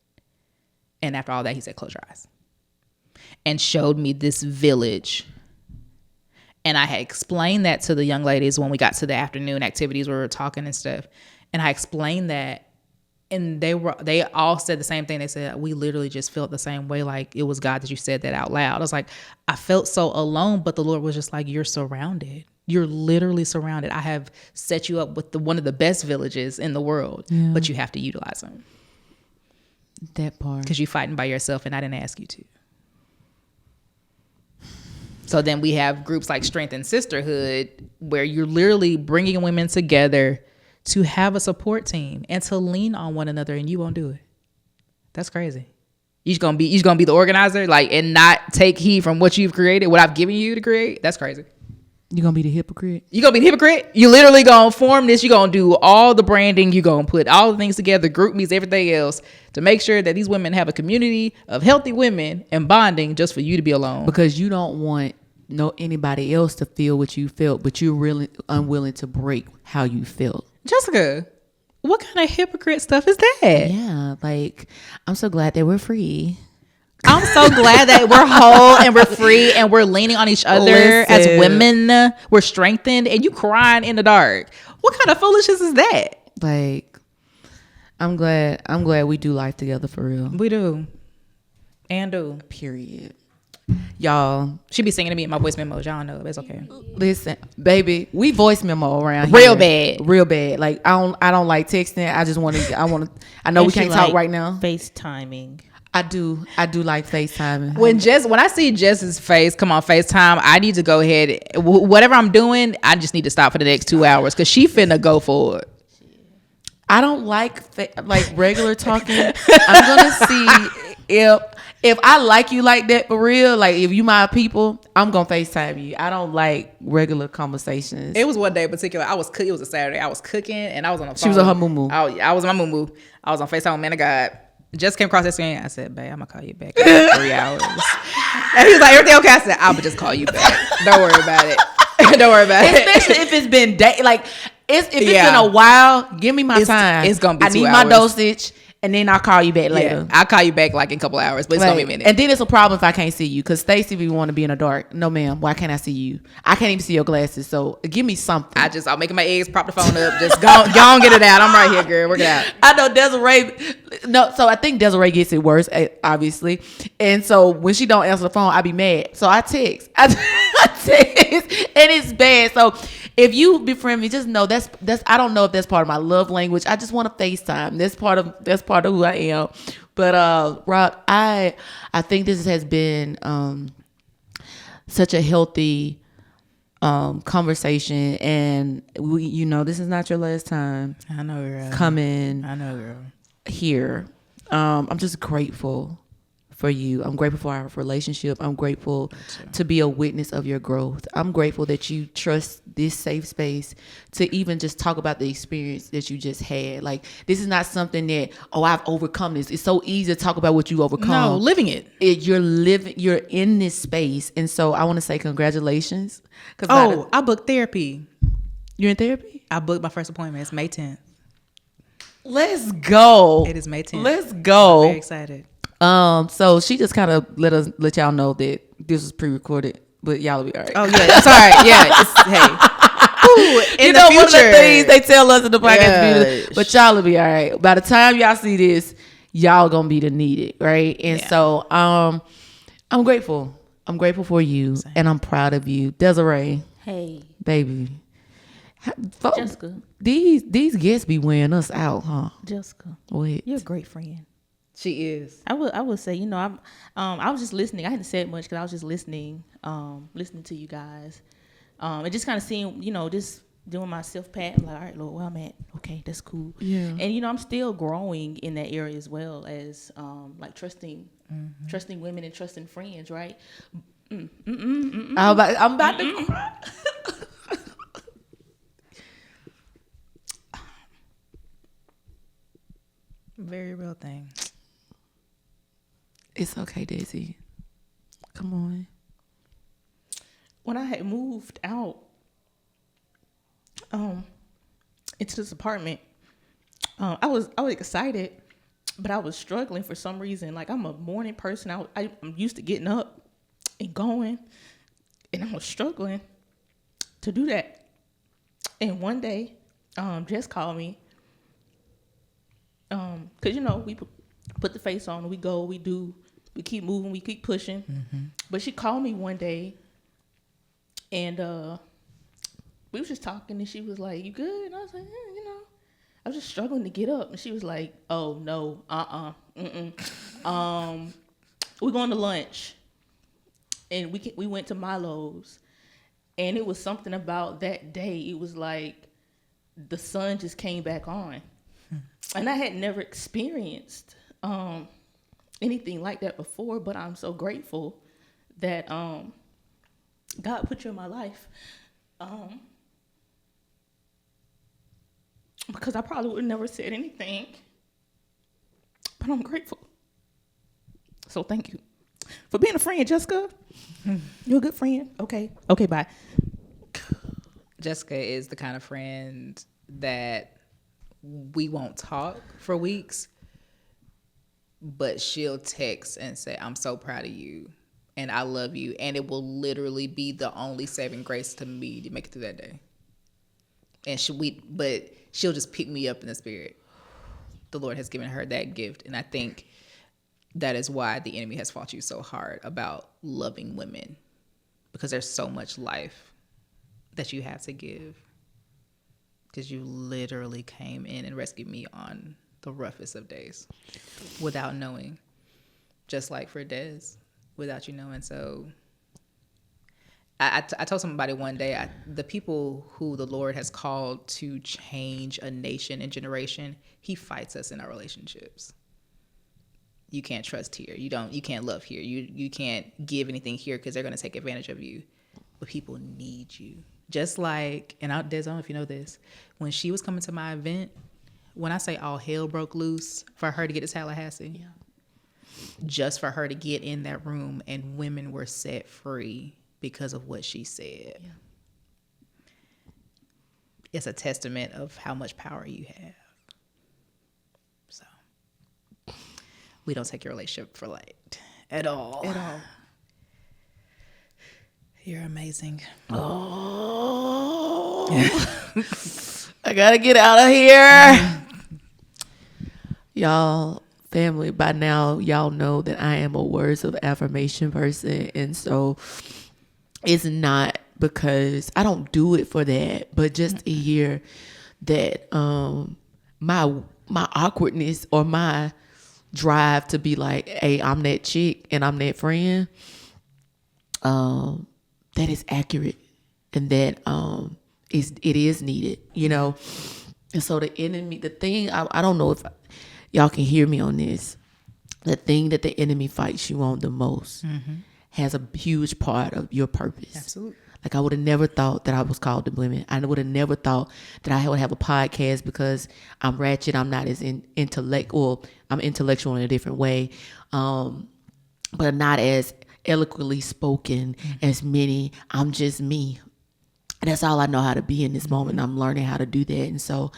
And after all that, he said, close your eyes. And showed me this village. And I had explained that to the young ladies when we got to the afternoon activities where we were talking and stuff. And I explained that. And they all said the same thing. They said, we literally just felt the same way. Like it was God that you said that out loud. I was like, I felt so alone, but the Lord was just like, you're surrounded. You're literally surrounded. I have set you up with one of the best villages in the world, but you have to utilize them. That part. Because you're fighting by yourself and I didn't ask you to. So then we have groups like Strength and Sisterhood where you're literally bringing women together to have a support team and to lean on one another, and you won't do it. That's crazy. You're gonna be the organizer, like, and not take heed from what you've created, what I've given you to create. That's crazy. You're gonna be the hypocrite. You're gonna be the hypocrite. You literally gonna form this. You're gonna do all the branding. You're gonna put all the things together, group meets, everything else, to make sure that these women have a community of healthy women and bonding just for you to be alone. Because you don't want anybody else to feel what you felt, but you're really unwilling to break how you felt. Jessica, what kind of hypocrite stuff is that? Yeah, like, I'm so glad that we're free. I'm so glad that we're whole and we're free and we're leaning on each other as women. We're strengthened, and you crying in the dark. What kind of foolishness is that? Like, I'm glad we do life together for real. We do. And do. Period. Y'all, she be singing to me in my voice memos. Y'all know, it's okay. Listen, baby, we voice memo around real here. bad, real bad. Like I don't like texting. I know we can't talk right now. FaceTiming. I do like FaceTiming. When I see Jess's face come on FaceTime, I need to go ahead. Whatever I'm doing, I just need to stop for the next 2 hours because she finna go for it. I don't like regular talking. I'm gonna see if I like you like that for real, like if you my people, I'm gonna FaceTime you. I don't like regular conversations. It was one day in particular. It was a Saturday. I was cooking and I was on the phone. She was on her moo-moo. I was on my moo-moo. I was on FaceTime with Man of God. Just came across that screen. I said, babe, I'm gonna call you back in 3 hours. And he was like, everything okay? I said, I'll just call you back. Don't worry about it. Don't worry about it. Especially if it's been if it's been a while, give me my time. It's gonna be 2 hours. I need my dosage. And then I'll call you back later. I'll call you back like in a couple hours, but it's gonna be a minute. And then it's a problem if I can't see you, because Stacey be want to be in the dark. No, ma'am. Why can't I see you? I can't even see your glasses. So give me something. I'll make my eggs, prop the phone up, just go on, get it out. I'm right here, girl. Work it out. I know Desiree. No, so I think Desiree gets it worse, obviously. And so when she don't answer the phone, I be mad. So I text. I text, and it's bad. So if you befriend me, just know that's I don't know if that's part of my love language. I just want to FaceTime. That's part of who I am. But Rock, I think this has been such a healthy conversation, and this is not your last time. I know, girl. Coming. I know, girl. Here, I'm just grateful for you. I'm grateful for our relationship. I'm grateful to be a witness of your growth. I'm grateful that you trust this safe space to even just talk about the experience that you just had. Like, this is not something that, I've overcome this. It's so easy to talk about what you overcome. No, living it. You're in this space. And so I want to say congratulations. I booked therapy. You're in therapy? I booked my first appointment. It's May 10th. Let's go. It is May 10th. Let's go. I'm very excited. So she just kind of let y'all know that this was pre-recorded, but y'all will be all right. Oh yeah, it's all right. Yeah, hey, in the future, one of the things they tell us in the podcast, but y'all will be all right. By the time y'all see this, y'all gonna be the needed, right? And so, I'm grateful. I'm grateful for you, and I'm proud of you, Desiree. Hey, baby. Jessica. These guests be wearing us out, huh? Jessica, what? You're a great friend. She is. I would say, I was just listening. I hadn't said much because I was just listening to you guys, and just kind of seeing, just doing my self pat. I'm like, all right, Lord, where I'm at, okay, that's cool. Yeah. And I'm still growing in that area as well as like trusting women and trusting friends, right? I'm about to cry. Very real thing. It's okay, Daisy. Come on. When I had moved out into this apartment, I was excited, but I was struggling for some reason. Like, I'm a morning person. I'm used to getting up and going, and I was struggling to do that. And one day, Jess called me, because we put the face on, we go, we keep moving, we keep pushing. Mm-hmm. But she called me one day, and we was just talking, and she was like, "You good?" And I was like, I was just struggling to get up. And she was like, "Oh no, we're going to lunch," and we went to Milo's, and it was something about that day. It was like the sun just came back on, and I had never experienced anything like that before. But I'm so grateful that God put you in my life, because I probably would have never said anything, but I'm grateful. So thank you for being a friend, Jessica. You're a good friend. Okay, bye. Jessica is the kind of friend that we won't talk for weeks, but she'll text and say, "I'm so proud of you and I love you," and it will literally be the only saving grace to me to make it through that day. And she'll just pick me up in the spirit. The Lord has given her that gift, and I think that is why the enemy has fought you so hard about loving women, because there's so much life that you have to give, because you literally came in and rescued me on the roughest of days without knowing, just like for Des, without you knowing. So I told somebody one day, the people who the Lord has called to change a nation and generation, he fights us in our relationships. You can't trust here. You can't love here. You can't give anything here because they're going to take advantage of you. But people need you. Just like, and Des, I don't know if you know this, when she was coming to my event, when I say all hell broke loose for her to get to Tallahassee, just for her to get in that room, and women were set free because of what she said. it's a testament of how much power you have. So we don't take your relationship for light at all. At all. You're amazing. Oh, I gotta get out of here. Y'all, family, by now, y'all know that I am a words of affirmation person. And so it's not because I don't do it for that, but just to hear that my awkwardness or my drive to be like, hey, I'm that chick and I'm that friend, that is accurate and that it is needed, you know. And so the enemy, the thing, I don't know if y'all can hear me on this, the thing that the enemy fights you on the most has a huge part of your purpose. Absolutely. Like I would have never thought that I was called to women. I would have never thought that I would have a podcast because I'm ratchet. I'm not as intellectual. I'm intellectual in a different way, but not as eloquently spoken as many. I'm just me. And that's all I know how to be in this moment. I'm learning how to do that. And so,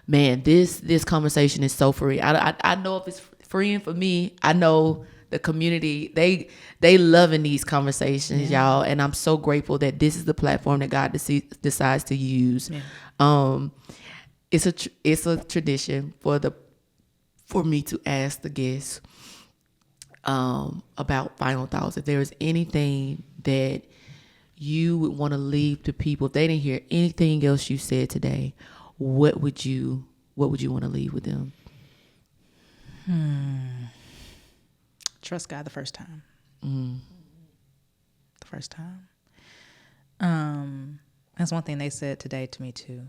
man, this conversation is so free. I know if it's freeing for me, I know the community, they loving these conversations, y'all. And I'm so grateful that this is the platform that God decides to use. Yeah. It's a tradition for me to ask the guests about final thoughts. If there is anything that you would want to leave to people, if they didn't hear anything else you said today, what would you want to leave with them? Trust God the first time. The first time. That's one thing they said today to me too.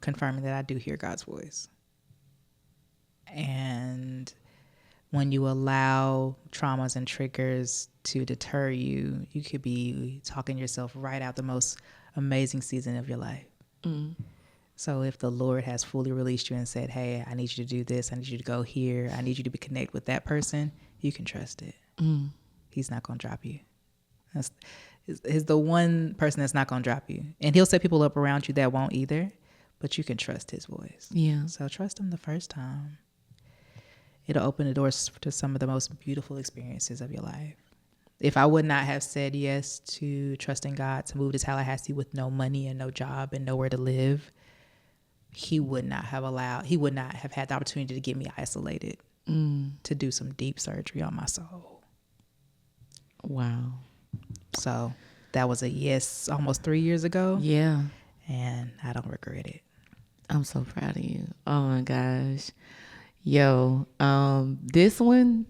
Confirming that I do hear God's voice. And when you allow traumas and triggers to deter you, you could be talking yourself right out the most amazing season of your life. So if the Lord has fully released you and said, hey, I need you to do this, I need you to go here, I need you to be connected with that person, you can trust it. He's not going to drop you. He's the one person that's not going to drop you. And he'll set people up around you that won't either, but you can trust his voice. Yeah. So trust him the first time. It'll open the doors to some of the most beautiful experiences of your life. If I would not have said yes to trusting God to move to Tallahassee with no money and no job and nowhere to live, he would not have had the opportunity to get me isolated, to do some deep surgery on my soul. Wow. So that was a yes almost 3 years ago. Yeah. And I don't regret it. I'm so proud of you. Oh my gosh. Yo, this one,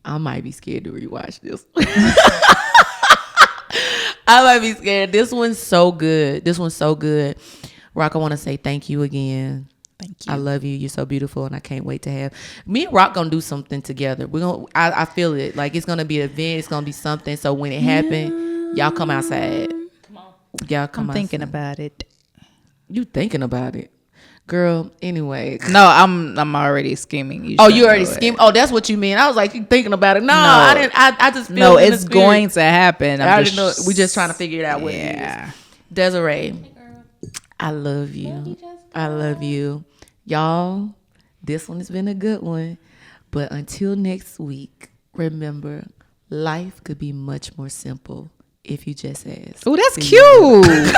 I might be scared to rewatch this one. I might be scared. This one's so good. Rock, I want to say thank you again. Thank you. I love you. You're so beautiful, and I can't wait to have me and Rock gonna do something together. I feel it. Like it's gonna be an event. It's gonna be something. So when it happens, y'all come outside. Come on. Y'all come. I'm thinking about it. You thinking about it, girl? Anyway. No, I'm already scheming. You already scheming? Oh, that's what you mean. I was like, you thinking about it? No, I didn't. I just feel no. It's going to happen. I didn't know. We just trying to figure it out. What it is. Desiree, I love you. I love you. Y'all, this one has been a good one. But until next week, remember, life could be much more simple if you just ask. Oh, that's cute.